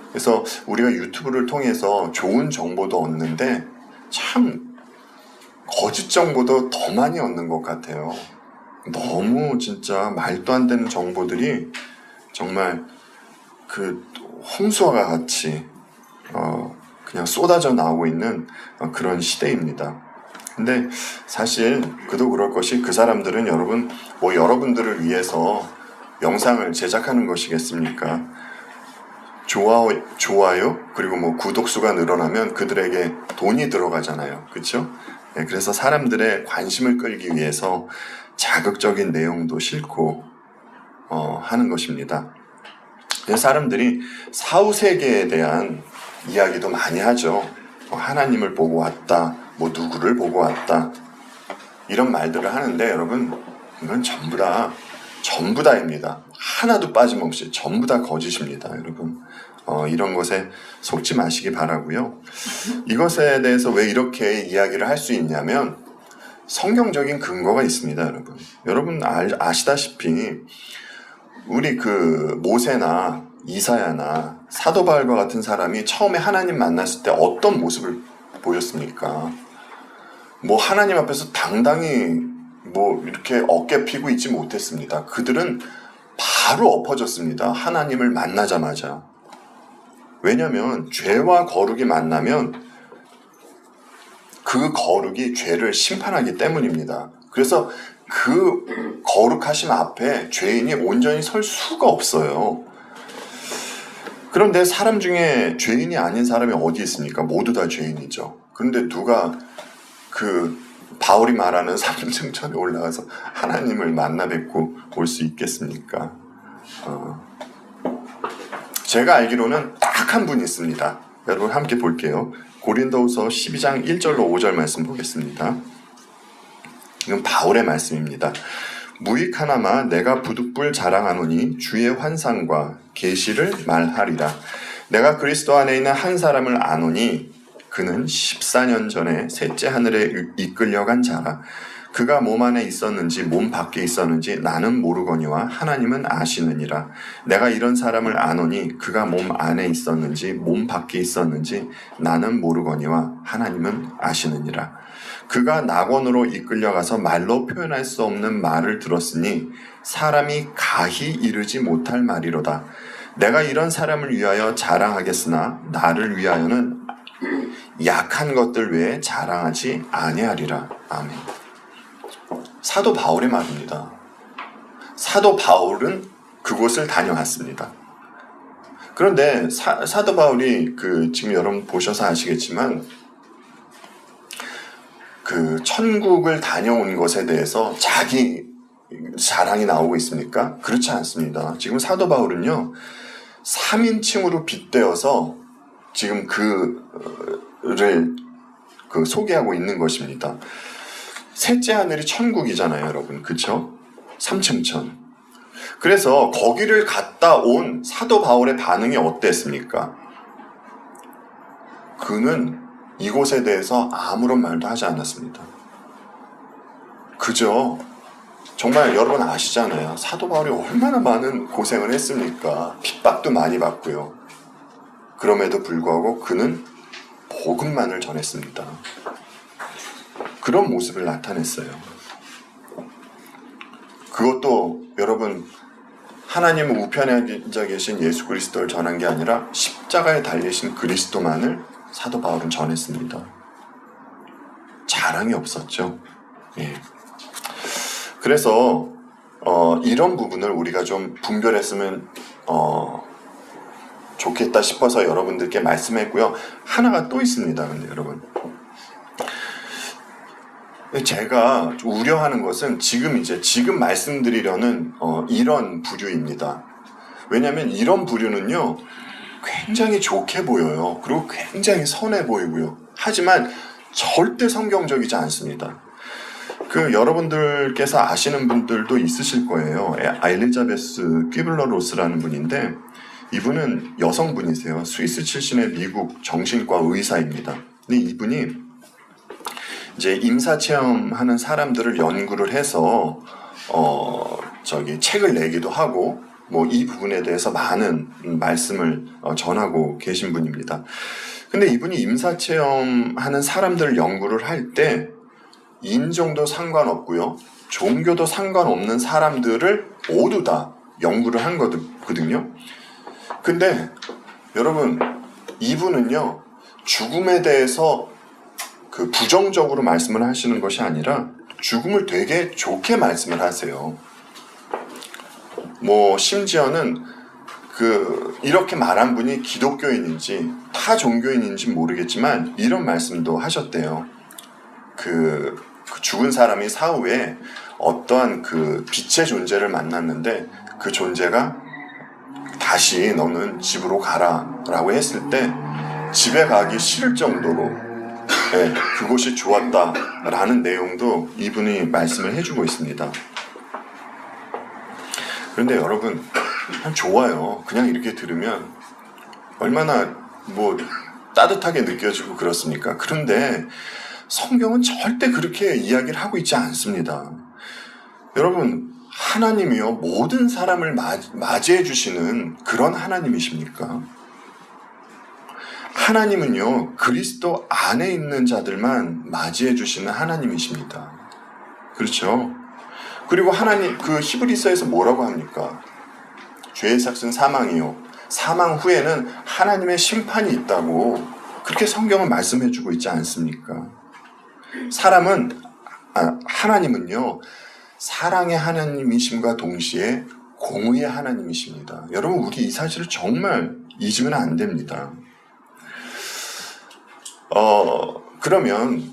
그래서 우리가 유튜브를 통해서 좋은 정보도 얻는데 참 거짓 정보도 더 많이 얻는 것 같아요. 너무 진짜 말도 안 되는 정보들이 정말 홍수와 같이 그냥 쏟아져 나오고 있는 그런 시대입니다. 근데 사실 그도 그럴 것이 그 사람들은 여러분들을 위해서 영상을 제작하는 것이겠습니까? 좋아요 그리고 구독수가 늘어나면 그들에게 돈이 들어가잖아요. 그렇죠? 네, 그래서 사람들의 관심을 끌기 위해서 자극적인 내용도 싫고 하는 것입니다. 사람들이 사후세계에 대한 이야기도 많이 하죠. 하나님을 보고 왔다, 누구를 보고 왔다 이런 말들을 하는데 여러분 이건 전부 다입니다. 하나도 빠짐없이 전부 다 거짓입니다. 여러분 이런 것에 속지 마시기 바라고요. 이것에 대해서 왜 이렇게 이야기를 할 수 있냐면 성경적인 근거가 있습니다. 여러분 아시다시피 우리 모세나 이사야나 사도 바울과 같은 사람이 처음에 하나님 만났을 때 어떤 모습을 보였습니까? 하나님 앞에서 당당히 이렇게 어깨 피고 있지 못했습니다. 그들은 바로 엎어졌습니다. 하나님을 만나자마자. 왜냐하면 죄와 거룩이 만나면 그 거룩이 죄를 심판하기 때문입니다. 그래서 그 거룩하심 앞에 죄인이 온전히 설 수가 없어요. 그런데 사람 중에 죄인이 아닌 사람이 어디 있습니까? 모두 다 죄인이죠. 그런데 누가 바울이 말하는 삼층천에 올라가서 하나님을 만나 뵙고 올 수 있겠습니까? 제가 알기로는 딱 한 분이 있습니다. 여러분 함께 볼게요. 고린도후서 12장 1절로 5절 말씀 보겠습니다. 이건 바울의 말씀입니다. 무익 하나마 내가 부득불 자랑하노니 주의 환상과 계시를 말하리라. 내가 그리스도 안에 있는 한 사람을 아노니 그는 14년 전에 셋째 하늘에 이끌려간 자라. 그가 몸 안에 있었는지 몸 밖에 있었는지 나는 모르거니와 하나님은 아시느니라. 내가 이런 사람을 아노니 그가 몸 안에 있었는지 몸 밖에 있었는지 나는 모르거니와 하나님은 아시느니라. 그가 낙원으로 이끌려가서 말로 표현할 수 없는 말을 들었으니 사람이 가히 이르지 못할 말이로다. 내가 이런 사람을 위하여 자랑하겠으나 나를 위하여는 약한 것들 외에 자랑하지 아니하리라. 아멘. 사도 바울의 말입니다. 사도 바울은 그곳을 다녀왔습니다. 그런데 사도 바울이 지금 여러분 보셔서 아시겠지만 천국을 다녀온 것에 대해서 자기 자랑이 나오고 있습니까? 그렇지 않습니다. 지금 사도 바울은요 3인칭으로 빗대어서 지금 그를 소개하고 있는 것입니다. 셋째 하늘이 천국이잖아요, 여러분. 그쵸? 3층천. 그래서 거기를 갔다 온 사도 바울의 반응이 어땠습니까? 그는 이곳에 대해서 아무런 말도 하지 않았습니다. 그죠? 정말 여러분 아시잖아요. 사도 바울이 얼마나 많은 고생을 했습니까? 핍박도 많이 받고요. 그럼에도 불구하고 그는 복음만을 전했습니다. 그런 모습을 나타냈어요. 그것도 여러분 하나님 우편에 앉아 계신 예수 그리스도를 전한 게 아니라 십자가에 달리신 그리스도만을 사도 바울은 전했습니다. 자랑이 없었죠. 예. 그래서 이런 부분을 우리가 좀 분별했으면 좋겠다 싶어서 여러분들께 말씀했고요. 하나가 또 있습니다. 근데 여러분 제가 우려하는 것은 지금 말씀드리려는 이런 부류입니다. 왜냐하면 이런 부류는요 굉장히 좋게 보여요. 그리고 굉장히 선해 보이고요. 하지만 절대 성경적이지 않습니다. 여러분들께서 아시는 분들도 있으실 거예요. 엘리자베스 퀴블러 로스라는 분인데 이분은 여성분이세요. 스위스 출신의 미국 정신과 의사입니다. 근데 이분이 이제 임사 체험하는 사람들을 연구를 해서 책을 내기도 하고 뭐 이 부분에 대해서 많은 말씀을 전하고 계신 분입니다. 근데 이분이 임사 체험하는 사람들을 연구를 할 때 인종도 상관없고요, 종교도 상관없는 사람들을 모두 다 연구를 한 거거든요. 근데 여러분 이분은요 죽음에 대해서 부정적으로 말씀을 하시는 것이 아니라 죽음을 되게 좋게 말씀을 하세요. 뭐 심지어는 이렇게 말한 분이 기독교인인지 타 종교인인지 모르겠지만 이런 말씀도 하셨대요. 죽은 사람이 사후에 어떠한 빛의 존재를 만났는데 그 존재가 다시 너는 집으로 가라 라고 했을 때 집에 가기 싫을 정도로 그곳이 좋았다라는 내용도 이분이 말씀을 해주고 있습니다. 그런데 여러분 좋아요. 그냥 이렇게 들으면 얼마나 따뜻하게 느껴지고 그렇습니까? 그런데 성경은 절대 그렇게 이야기를 하고 있지 않습니다. 여러분 하나님이요 모든 사람을 맞이해 주시는 그런 하나님이십니까? 하나님은요 그리스도 안에 있는 자들만 맞이해 주시는 하나님이십니다. 그렇죠? 그리고 하나님 히브리서에서 뭐라고 합니까? 죄의 삭은 사망이요 사망 후에는 하나님의 심판이 있다고 그렇게 성경은 말씀해 주고 있지 않습니까? 하나님은요 사랑의 하나님이심과 동시에 공의의 하나님이십니다. 여러분 우리 이 사실을 정말 잊으면 안 됩니다. 그러면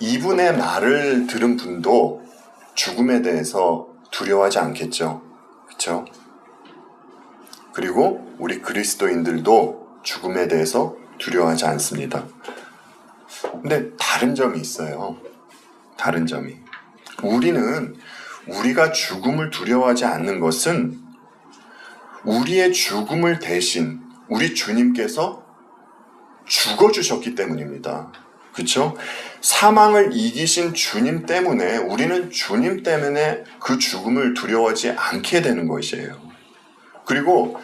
이분의 말을 들은 분도 죽음에 대해서 두려워하지 않겠죠. 그렇죠? 그리고 우리 그리스도인들도 죽음에 대해서 두려워하지 않습니다. 근데 다른 점이 있어요. 다른 점이. 우리는 우리가 죽음을 두려워하지 않는 것은 우리의 죽음을 대신 우리 주님께서 죽어주셨기 때문입니다. 그렇죠? 사망을 이기신 주님 때문에 우리는 주님 때문에 그 죽음을 두려워하지 않게 되는 것이에요. 그리고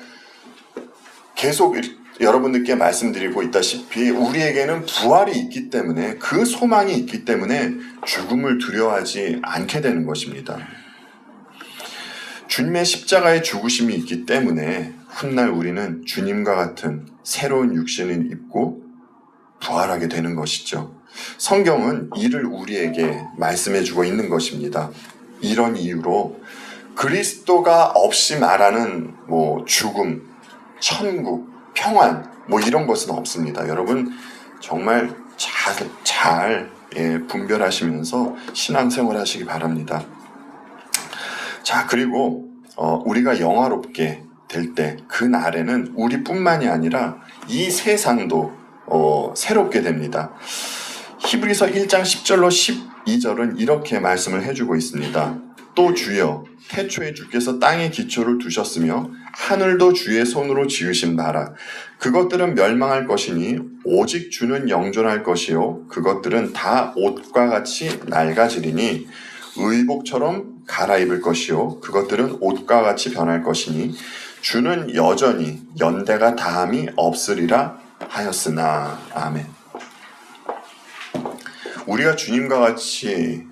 계속 여러분들께 말씀드리고 있다시피 우리에게는 부활이 있기 때문에 그 소망이 있기 때문에 죽음을 두려워하지 않게 되는 것입니다. 주님의 십자가의 죽으심이 있기 때문에 훗날 우리는 주님과 같은 새로운 육신을 입고 부활하게 되는 것이죠. 성경은 이를 우리에게 말씀해주고 있는 것입니다. 이런 이유로 그리스도가 없이 말하는 죽음, 천국, 평안 이런 것은 없습니다. 여러분 정말 잘 분별하시면서 신앙생활 하시기 바랍니다. 자, 그리고 우리가 영화롭게 될 때 그 날에는 우리뿐만이 아니라 이 세상도 새롭게 됩니다. 히브리서 1장 10절로 12절은 이렇게 말씀을 해주고 있습니다. 또 주여 태초에 주께서 땅에 기초를 두셨으며 하늘도 주의 손으로 지으신 바라. 그것들은 멸망할 것이니 오직 주는 영존할 것이요 그것들은 다 옷과 같이 낡아지리니 의복처럼 갈아입을 것이요 그것들은 옷과 같이 변할 것이니 주는 여전히 연대가 다함이 없으리라 하였으나. 아멘. 우리가 주님과 같이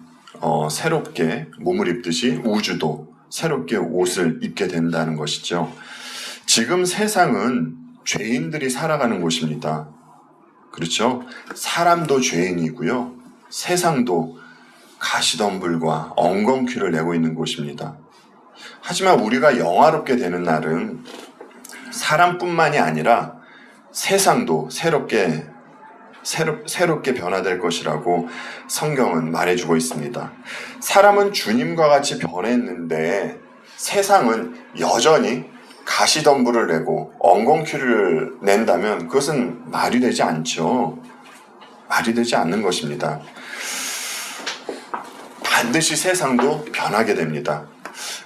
새롭게 몸을 입듯이 우주도 새롭게 옷을 입게 된다는 것이죠. 지금 세상은 죄인들이 살아가는 곳입니다. 그렇죠? 사람도 죄인이고요. 세상도 가시덤불과 엉겅퀴를 내고 있는 곳입니다. 하지만 우리가 영화롭게 되는 날은 사람뿐만이 아니라 세상도 새롭게 변화될 것이라고 성경은 말해주고 있습니다. 사람은 주님과 같이 변했는데 세상은 여전히 가시덤불을 내고 엉겅퀴를 낸다면 그것은 말이 되지 않죠. 말이 되지 않는 것입니다. 반드시 세상도 변하게 됩니다.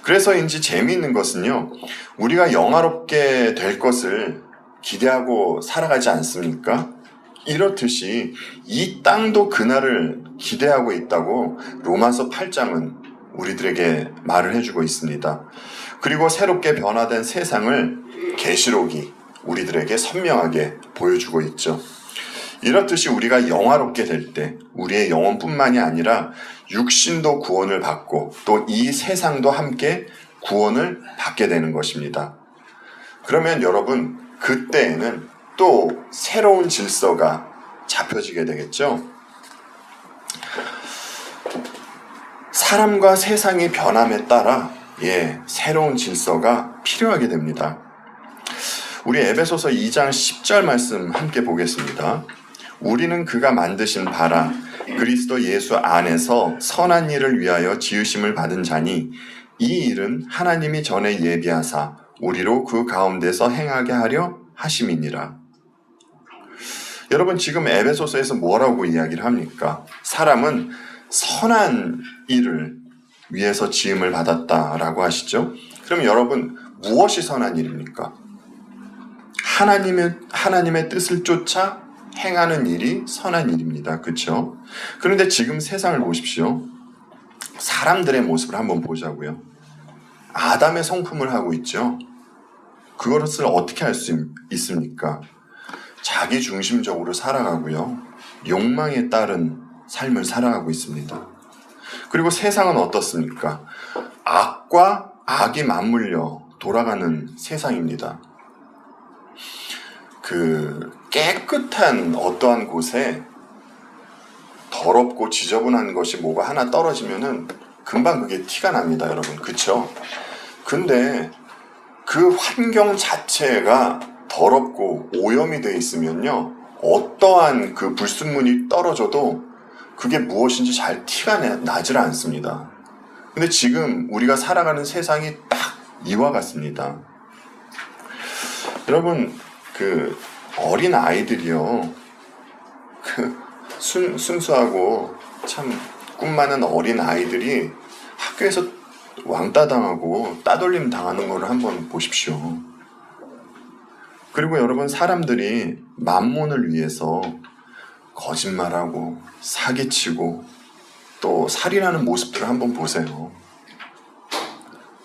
그래서인지 재미있는 것은요, 우리가 영화롭게 될 것을 기대하고 살아가지 않습니까? 이렇듯이 이 땅도 그날을 기대하고 있다고 로마서 8장은 우리들에게 말을 해주고 있습니다. 그리고 새롭게 변화된 세상을 계시록이 우리들에게 선명하게 보여주고 있죠. 이렇듯이 우리가 영화롭게 될 때 우리의 영혼뿐만이 아니라 육신도 구원을 받고 또 이 세상도 함께 구원을 받게 되는 것입니다. 그러면 여러분 그때에는 또 새로운 질서가 잡혀지게 되겠죠. 사람과 세상의 변함에 따라 새로운 질서가 필요하게 됩니다. 우리 에베소서 2장 10절 말씀 함께 보겠습니다. 우리는 그가 만드신 바라 그리스도 예수 안에서 선한 일을 위하여 지으심을 받은 자니 이 일은 하나님이 전에 예비하사 우리로 그 가운데서 행하게 하려 하심이니라. 여러분 지금 에베소서에서 뭐라고 이야기를 합니까? 사람은 선한 일을 위해서 지음을 받았다라고 하시죠? 그럼 여러분 무엇이 선한 일입니까? 하나님의 뜻을 쫓아 행하는 일이 선한 일입니다. 그렇죠? 그런데 지금 세상을 보십시오. 사람들의 모습을 한번 보자고요. 아담의 성품을 하고 있죠. 그것을 어떻게 할 수 있습니까? 자기 중심적으로 살아가고요. 욕망에 따른 삶을 살아가고 있습니다. 그리고 세상은 어떻습니까? 악과 악이 맞물려 돌아가는 세상입니다. 그 깨끗한 어떠한 곳에 더럽고 지저분한 것이 뭐가 하나 떨어지면은 금방 그게 티가 납니다, 여러분. 그쵸? 근데 그 환경 자체가 더럽고 오염이 되어 있으면요, 어떠한 그 불순물이 떨어져도 그게 무엇인지 잘 티가 나질 않습니다. 근데 지금 우리가 살아가는 세상이 딱 이와 같습니다. 여러분, 그 어린 아이들이요, 그 순수하고 참 꿈 많은 어린 아이들이 학교에서 왕따 당하고 따돌림 당하는 거를 한번 보십시오. 그리고 여러분, 사람들이 만몬을 위해서 거짓말하고 사기치고 또 살인하는 모습들을 한번 보세요.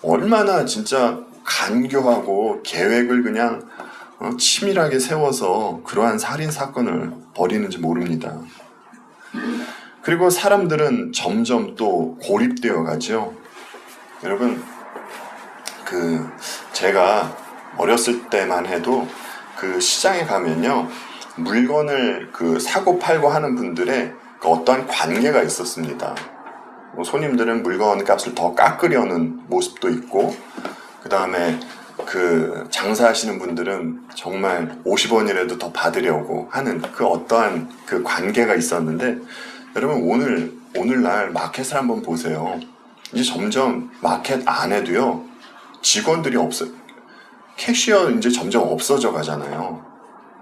얼마나 진짜 간교하고 계획을 그냥 치밀하게 세워서 그러한 살인 사건을 벌이는지 모릅니다. 그리고 사람들은 점점 또 고립되어 가죠. 여러분, 제가 어렸을 때만 해도 그 시장에 가면요, 물건을 사고 팔고 하는 분들의 어떠한 관계가 있었습니다. 손님들은 물건 값을 더 깎으려는 모습도 있고, 그 다음에 장사하시는 분들은 정말 50원이라도 더 받으려고 하는 어떠한 관계가 있었는데, 여러분, 오늘날 마켓을 한번 보세요. 이제 점점 마켓 안에도요, 직원들이 캐시어 이제 점점 없어져 가잖아요.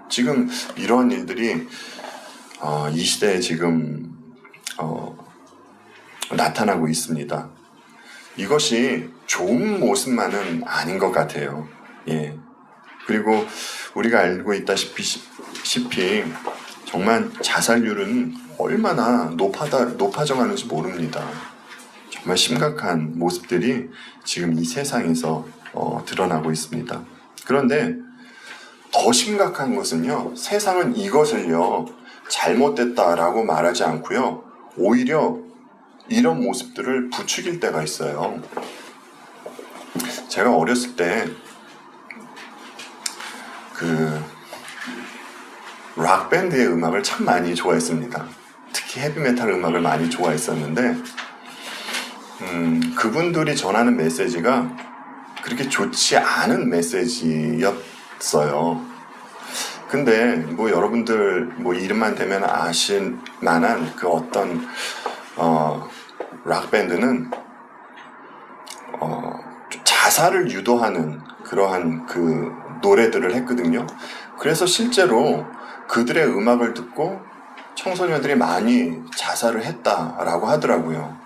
지금 이런 일들이 이 시대에 지금 나타나고 있습니다. 이것이 좋은 모습만은 아닌 것 같아요. 예. 그리고 우리가 알고 있다시피 정말 자살률은 얼마나 높아져 가는지 모릅니다. 정말 심각한 모습들이 지금 이 세상에서 드러나고 있습니다. 그런데 더 심각한 것은요, 세상은 이것을요 잘못됐다라고 말하지 않고요, 오히려 이런 모습들을 부추길 때가 있어요. 제가 어렸을 때 락밴드의 음악을 참 많이 좋아했습니다. 특히 헤비메탈 음악을 많이 좋아했었는데 그분들이 전하는 메시지가 그렇게 좋지 않은 메시지였어요. 근데 여러분들 이름만 대면 아실 만한 어떤 락밴드는 자살을 유도하는 그러한 노래들을 했거든요. 그래서 실제로 그들의 음악을 듣고 청소년들이 많이 자살을 했다라고 하더라고요.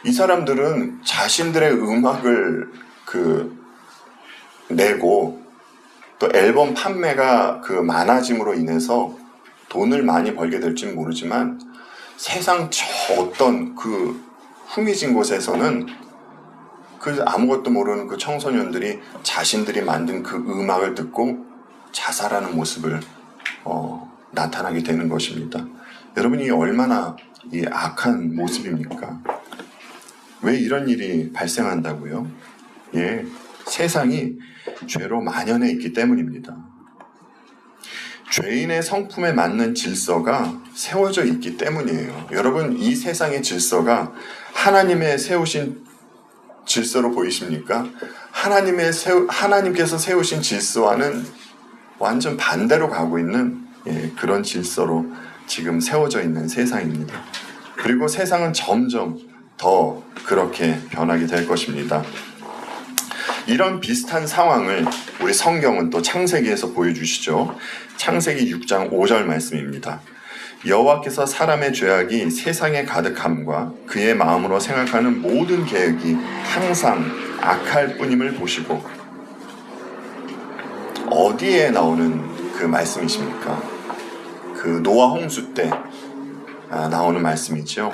이 사람들은 자신들의 음악을 내고 또 앨범 판매가 많아짐으로 인해서 돈을 많이 벌게 될지는 모르지만, 세상 저 어떤 흥미진 곳에서는 아무것도 모르는 청소년들이 자신들이 만든 음악을 듣고 자살하는 모습을 나타나게 되는 것입니다. 여러분이 얼마나 악한 모습입니까? 왜 이런 일이 발생한다고요? 예, 세상이 죄로 만연해 있기 때문입니다. 죄인의 성품에 맞는 질서가 세워져 있기 때문이에요. 여러분, 이 세상의 질서가 하나님의 세우신 질서로 보이십니까? 하나님께서 세우신 질서와는 완전 반대로 가고 있는 그런 질서로 지금 세워져 있는 세상입니다. 그리고 세상은 점점 더 그렇게 변하게 될 것입니다. 이런 비슷한 상황을 우리 성경은 또 창세기에서 보여주시죠. 창세기 6장 5절 말씀입니다. 여호와께서 사람의 죄악이 세상에 가득함과 그의 마음으로 생각하는 모든 계획이 항상 악할 뿐임을 보시고. 어디에 나오는 말씀이십니까? 노아 홍수 때 나오는 말씀이죠.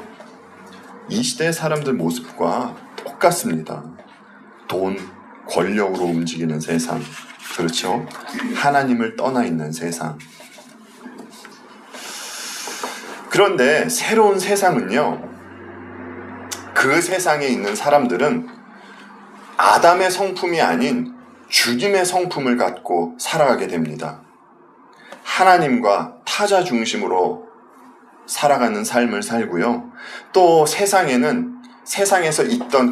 이 시대의 사람들 모습과 똑같습니다. 돈, 권력으로 움직이는 세상, 그렇죠? 하나님을 떠나 있는 세상. 그런데 새로운 세상은요, 그 세상에 있는 사람들은 아담의 성품이 아닌 주님의 성품을 갖고 살아가게 됩니다. 하나님과 타자 중심으로 살아가는 삶을 살고요. 또 세상에서 있던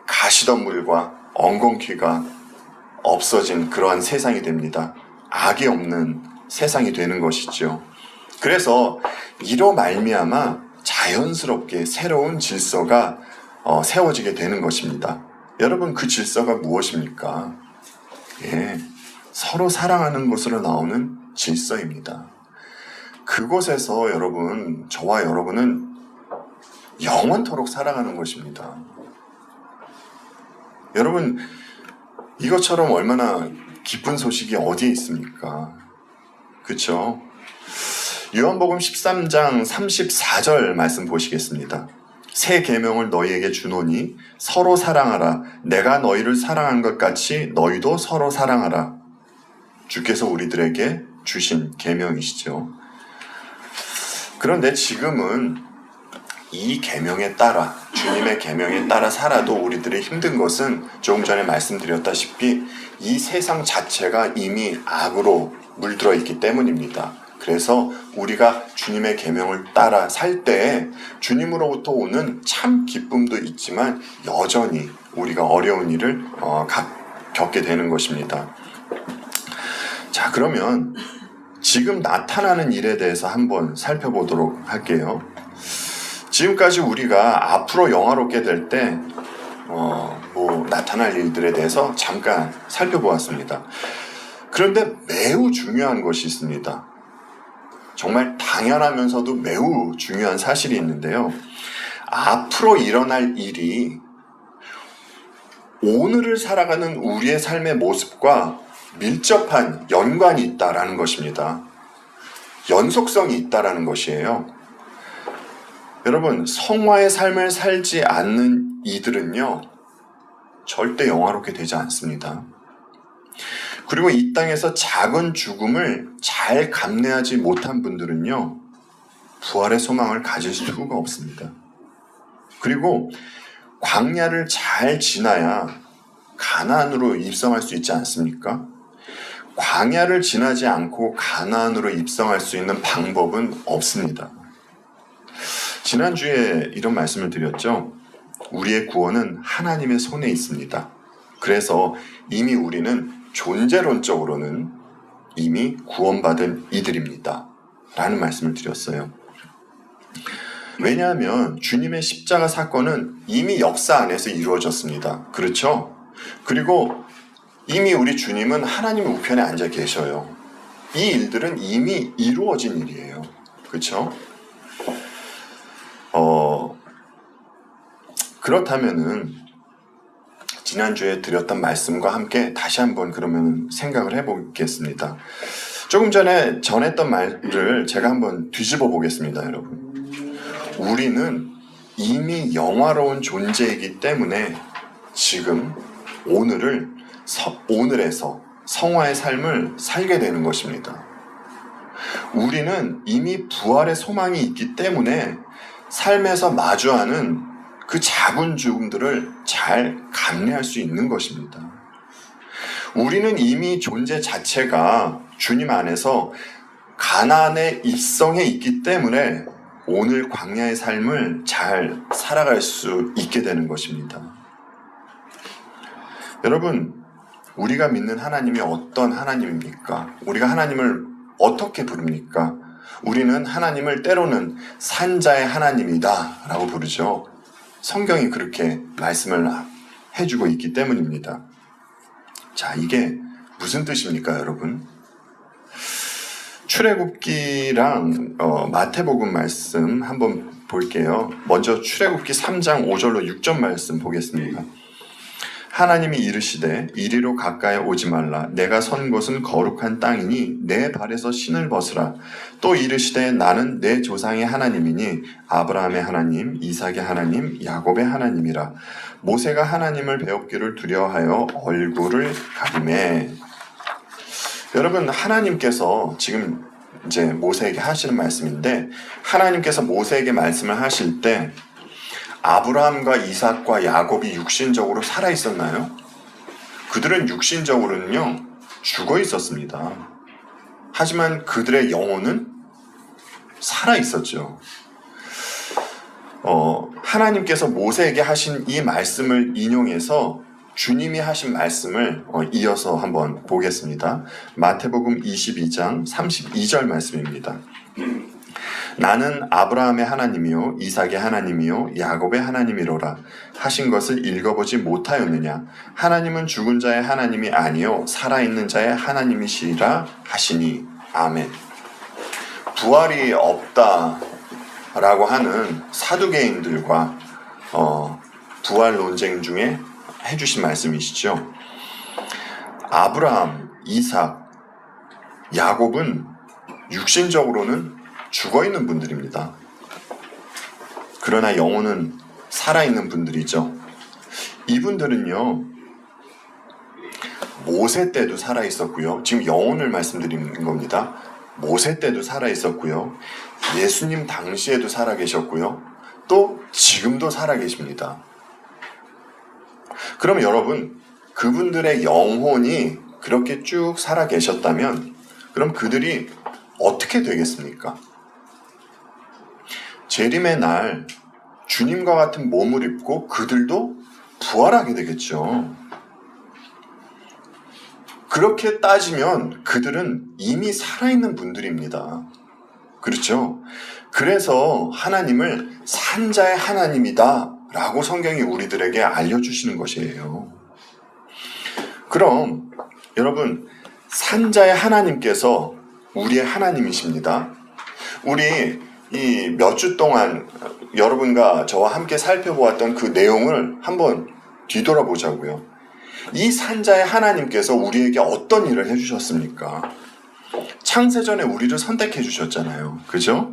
가시덤불과 엉겅퀴가 없어진 그러한 세상이 됩니다. 악이 없는 세상이 되는 것이죠. 그래서 이로 말미암아 자연스럽게 새로운 질서가 세워지게 되는 것입니다. 여러분, 그 질서가 무엇입니까? 예, 서로 사랑하는 것으로 나오는 질서입니다. 그곳에서 저와 여러분은 영원토록 살아가는 것입니다. 여러분, 이것처럼 얼마나 기쁜 소식이 어디에 있습니까? 그렇죠? 요한복음 13장 34절 말씀 보시겠습니다. 새 계명을 너희에게 주노니 서로 사랑하라. 내가 너희를 사랑한 것 같이 너희도 서로 사랑하라. 주께서 우리들에게 주신 계명이시죠. 그런데 지금은 이 계명에 따라, 주님의 계명에 따라 살아도 우리들의 힘든 것은 조금 전에 말씀드렸다시피 이 세상 자체가 이미 악으로 물들어 있기 때문입니다. 그래서 우리가 주님의 계명을 따라 살 때 주님으로부터 오는 참 기쁨도 있지만 여전히 우리가 어려운 일을 겪게 되는 것입니다. 자, 그러면 지금 나타나는 일에 대해서 한번 살펴보도록 할게요. 지금까지 우리가 앞으로 영화롭게 될 때 나타날 일들에 대해서 잠깐 살펴보았습니다. 그런데 매우 중요한 것이 있습니다. 정말 당연하면서도 매우 중요한 사실이 있는데요. 앞으로 일어날 일이 오늘을 살아가는 우리의 삶의 모습과 밀접한 연관이 있다라는 것입니다. 연속성이 있다라는 것이에요. 여러분, 성화의 삶을 살지 않는 이들은요, 절대 영화롭게 되지 않습니다. 그리고 이 땅에서 작은 죽음을 잘 감내하지 못한 분들은요, 부활의 소망을 가질 수가 없습니다. 그리고 광야를 잘 지나야 가나안으로 입성할 수 있지 않습니까? 광야를 지나지 않고 가나안으로 입성할 수 있는 방법은 없습니다. 지난주에 이런 말씀을 드렸죠. 우리의 구원은 하나님의 손에 있습니다. 그래서 이미 우리는 존재론적으로는 이미 구원받은 이들입니다. 라는 말씀을 드렸어요. 왜냐하면 주님의 십자가 사건은 이미 역사 안에서 이루어졌습니다. 그렇죠? 그리고 이미 우리 주님은 하나님의 우편에 앉아 계셔요. 이 일들은 이미 이루어진 일이에요. 그렇죠? 그렇다면은 지난주에 드렸던 말씀과 함께 다시 한번 그러면 생각을 해보겠습니다. 조금 전에 전했던 말을 제가 한번 뒤집어 보겠습니다, 여러분. 우리는 이미 영화로운 존재이기 때문에 지금 오늘에서 성화의 삶을 살게 되는 것입니다. 우리는 이미 부활의 소망이 있기 때문에 삶에서 마주하는 그 작은 죽음들을 잘 감내할 수 있는 것입니다. 우리는 이미 존재 자체가 주님 안에서 가나안의 입성에 있기 때문에 오늘 광야의 삶을 잘 살아갈 수 있게 되는 것입니다. 여러분, 우리가 믿는 하나님이 어떤 하나님입니까? 우리가 하나님을 어떻게 부릅니까? 우리는 하나님을 때로는 산자의 하나님이다 라고 부르죠. 성경이 그렇게 말씀을 해주고 있기 때문입니다. 자, 이게 무슨 뜻입니까, 여러분? 출애굽기랑 마태복음 말씀 한번 볼게요. 먼저 출애굽기 3장 5절로 6절 말씀 보겠습니다. 하나님이 이르시되 이리로 가까이 오지 말라. 내가 선 곳은 거룩한 땅이니 내 발에서 신을 벗으라. 또 이르시되 나는 내 조상의 하나님이니 아브라함의 하나님, 이삭의 하나님, 야곱의 하나님이라. 모세가 하나님을 배웠기를 두려워하여 얼굴을 가리매. 여러분, 하나님께서 지금 이제 모세에게 하시는 말씀인데, 하나님께서 모세에게 말씀을 하실 때 아브라함과 이삭과 야곱이 육신적으로 살아 있었나요? 그들은 육신적으로는요, 죽어 있었습니다. 하지만 그들의 영혼은 살아 있었죠. 하나님께서 모세에게 하신 이 말씀을 인용해서 주님이 하신 말씀을 이어서 한번 보겠습니다. 마태복음 22장 32절 말씀입니다. 나는 아브라함의 하나님이요 이삭의 하나님이요 야곱의 하나님이로라 하신 것을 읽어보지 못하였느냐. 하나님은 죽은 자의 하나님이 아니요 살아있는 자의 하나님이시라 하시니. 아멘. 부활이 없다, 라고 하는 사두개인들과 부활 논쟁 중에 해주신 말씀이시죠. 아브라함, 이삭, 야곱은 육신적으로는 죽어있는 분들입니다. 그러나 영혼은 살아있는 분들이죠. 이분들은요, 모세 때도 살아있었고요. 지금 영혼을 말씀드리는 겁니다. 모세 때도 살아있었고요. 예수님 당시에도 살아계셨고요. 또 지금도 살아계십니다. 그럼 여러분, 그분들의 영혼이 그렇게 쭉 살아계셨다면 그럼 그들이 어떻게 되겠습니까? 재림의 날 주님과 같은 몸을 입고 그들도 부활하게 되겠죠. 그렇게 따지면 그들은 이미 살아있는 분들입니다. 그렇죠? 그래서 하나님을 산자의 하나님이다 라고 성경이 우리들에게 알려주시는 것이에요. 그럼 여러분, 산자의 하나님께서 우리의 하나님이십니다. 우리 이 몇 주 동안 여러분과 저와 함께 살펴보았던 그 내용을 한번 뒤돌아보자고요. 이 산자의 하나님께서 우리에게 어떤 일을 해주셨습니까? 창세전에 우리를 선택해 주셨잖아요. 그죠?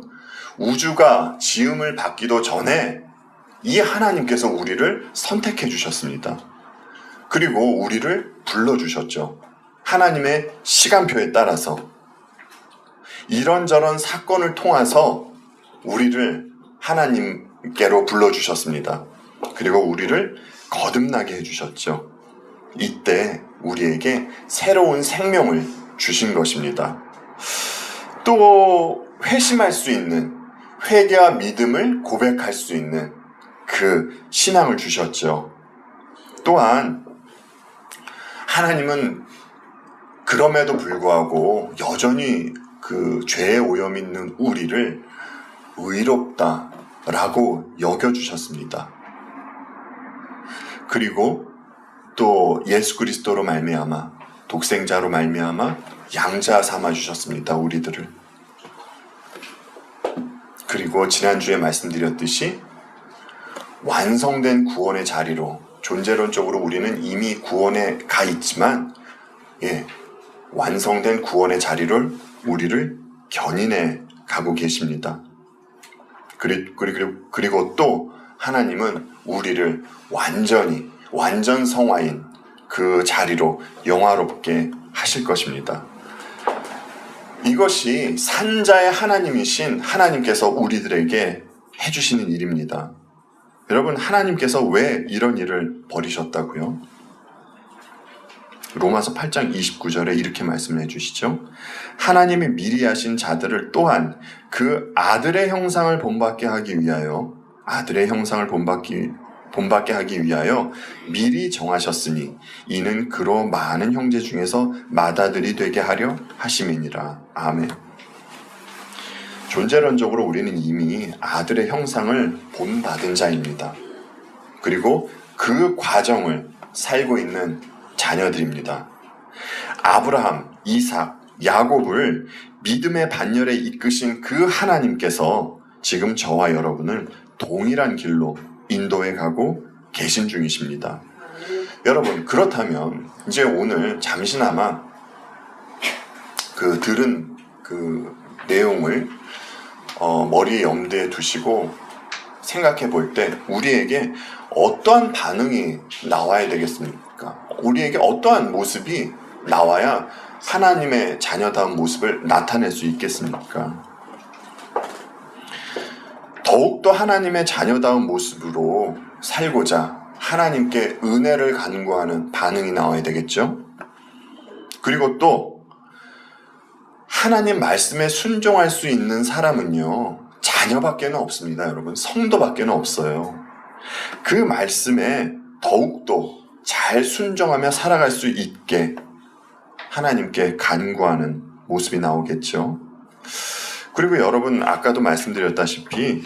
우주가 지음을 받기도 전에 이 하나님께서 우리를 선택해 주셨습니다. 그리고 우리를 불러주셨죠. 하나님의 시간표에 따라서 이런저런 사건을 통해서 우리를 하나님께로 불러주셨습니다. 그리고 우리를 거듭나게 해주셨죠. 이때 우리에게 새로운 생명을 주신 것입니다. 또 회심할 수 있는, 회개와 믿음을 고백할 수 있는 그 신앙을 주셨죠. 또한 하나님은 그럼에도 불구하고 여전히 그 죄에 오염 있는 우리를 의롭다라고 여겨주셨습니다. 그리고 또 예수 그리스도로 말미암아, 독생자로 말미암아 양자 삼아 주셨습니다. 우리들을. 그리고 지난주에 말씀드렸듯이 완성된 구원의 자리로, 존재론적으로 우리는 이미 구원에 가 있지만 완성된 구원의 자리를 우리를 견인해 가고 계십니다. 그리고 또 하나님은 우리를 완전 성화인 그 자리로 영화롭게 하실 것입니다. 이것이 산자의 하나님이신 하나님께서 우리들에게 해주시는 일입니다. 여러분, 하나님께서 왜 이런 일을 벌이셨다고요? 로마서 8장 29절에 이렇게 말씀해 주시죠. 하나님이 미리 하신 자들을 또한 그 아들의 형상을 본받게 하기 위하여 미리 정하셨으니 이는 그로 많은 형제 중에서 맏아들이 되게 하려 하심이니라. 아멘. 존재론적으로 우리는 이미 아들의 형상을 본받은 자입니다. 그리고 그 과정을 살고 있는 자녀들입니다. 아브라함, 이삭, 야곱을 믿음의 반열에 이끄신 그 하나님께서 지금 저와 여러분을 동일한 길로 인도해 가고 계신 중이십니다. 여러분, 그렇다면 이제 오늘 잠시나마 들은 그 내용을 머리에 염두에 두시고 생각해 볼 때 우리에게 어떠한 반응이 나와야 되겠습니까? 우리에게 어떠한 모습이 나와야 하나님의 자녀다운 모습을 나타낼 수 있겠습니까? 더욱더 하나님의 자녀다운 모습으로 살고자 하나님께 은혜를 간구하는 반응이 나와야 되겠죠? 그리고 또 하나님 말씀에 순종할 수 있는 사람은요, 자녀밖에는 없습니다. 여러분, 성도밖에는 없어요. 그 말씀에 더욱더 잘 순종하며 살아갈 수 있게 하나님께 간구하는 모습이 나오겠죠. 그리고 여러분, 아까도 말씀드렸다시피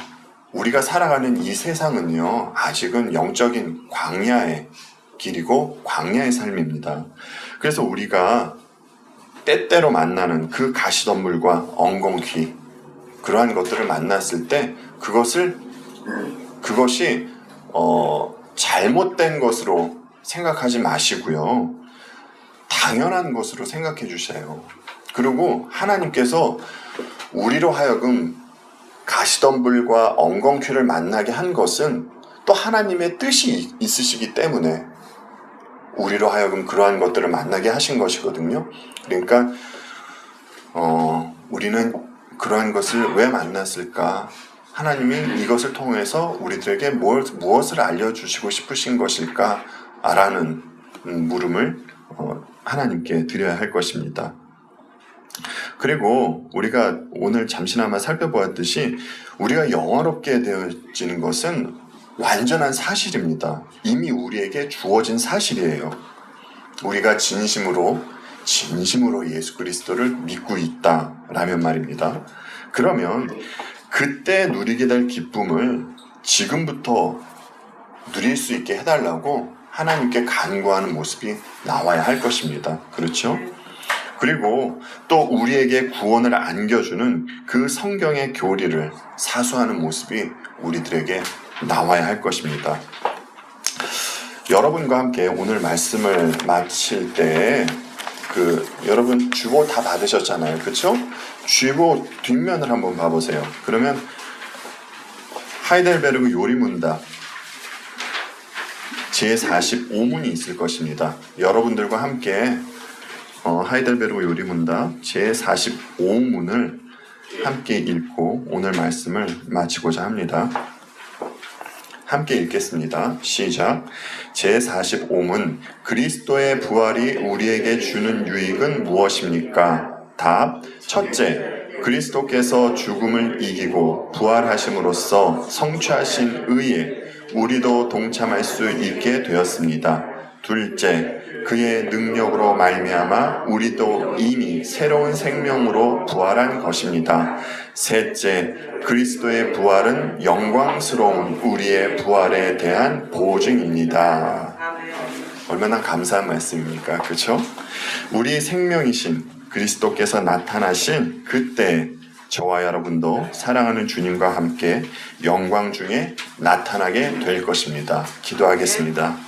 우리가 살아가는 이 세상은요, 아직은 영적인 광야의 길이고 광야의 삶입니다. 그래서 우리가 때때로 만나는 그 가시덤불과 엉겅퀴, 그러한 것들을 만났을 때 그것이 잘못된 것으로 생각하지 마시고요. 당연한 것으로 생각해 주세요. 그리고 하나님께서 우리로 하여금 가시덤불과 엉겅퀴를 만나게 한 것은 또 하나님의 뜻이 있으시기 때문에 우리로 하여금 그러한 것들을 만나게 하신 것이거든요. 그러니까 우리는 그러한 것을 왜 만났을까? 하나님이 이것을 통해서 우리들에게 무엇을 알려주시고 싶으신 것일까? 라는 물음을 하나님께 드려야 할 것입니다. 그리고 우리가 오늘 잠시나마 살펴보았듯이 우리가 영화롭게 되어지는 것은 완전한 사실입니다. 이미 우리에게 주어진 사실이에요. 우리가 진심으로 예수 그리스도를 믿고 있다라면 말입니다. 그러면 그때 누리게 될 기쁨을 지금부터 누릴 수 있게 해달라고 하나님께 간구하는 모습이 나와야 할 것입니다. 그렇죠? 그리고 또 우리에게 구원을 안겨주는 그 성경의 교리를 사수하는 모습이 우리들에게 나와야 할 것입니다. 여러분과 함께 오늘 말씀을 마칠 때 여러분 주보 다 받으셨잖아요. 그렇죠? 주보 뒷면을 한번 봐보세요. 그러면 하이델베르그 요리문답 제45문이 있을 것입니다. 여러분들과 함께 하이델베르그 요리문답 제45문을 함께 읽고 오늘 말씀을 마치고자 합니다. 함께 읽겠습니다. 시작. 제45문 그리스도의 부활이 우리에게 주는 유익은 무엇입니까? 답. 첫째, 그리스도께서 죽음을 이기고 부활하심으로써 성취하신 의에 우리도 동참할 수 있게 되었습니다. 둘째, 그의 능력으로 말미암아 우리도 이미 새로운 생명으로 부활한 것입니다. 셋째, 그리스도의 부활은 영광스러운 우리의 부활에 대한 보증입니다. 얼마나 감사한 말씀입니까? 그렇죠? 우리 생명이신 그리스도께서 나타나신 그때 저와 여러분도 사랑하는 주님과 함께 영광 중에 나타나게 될 것입니다. 기도하겠습니다.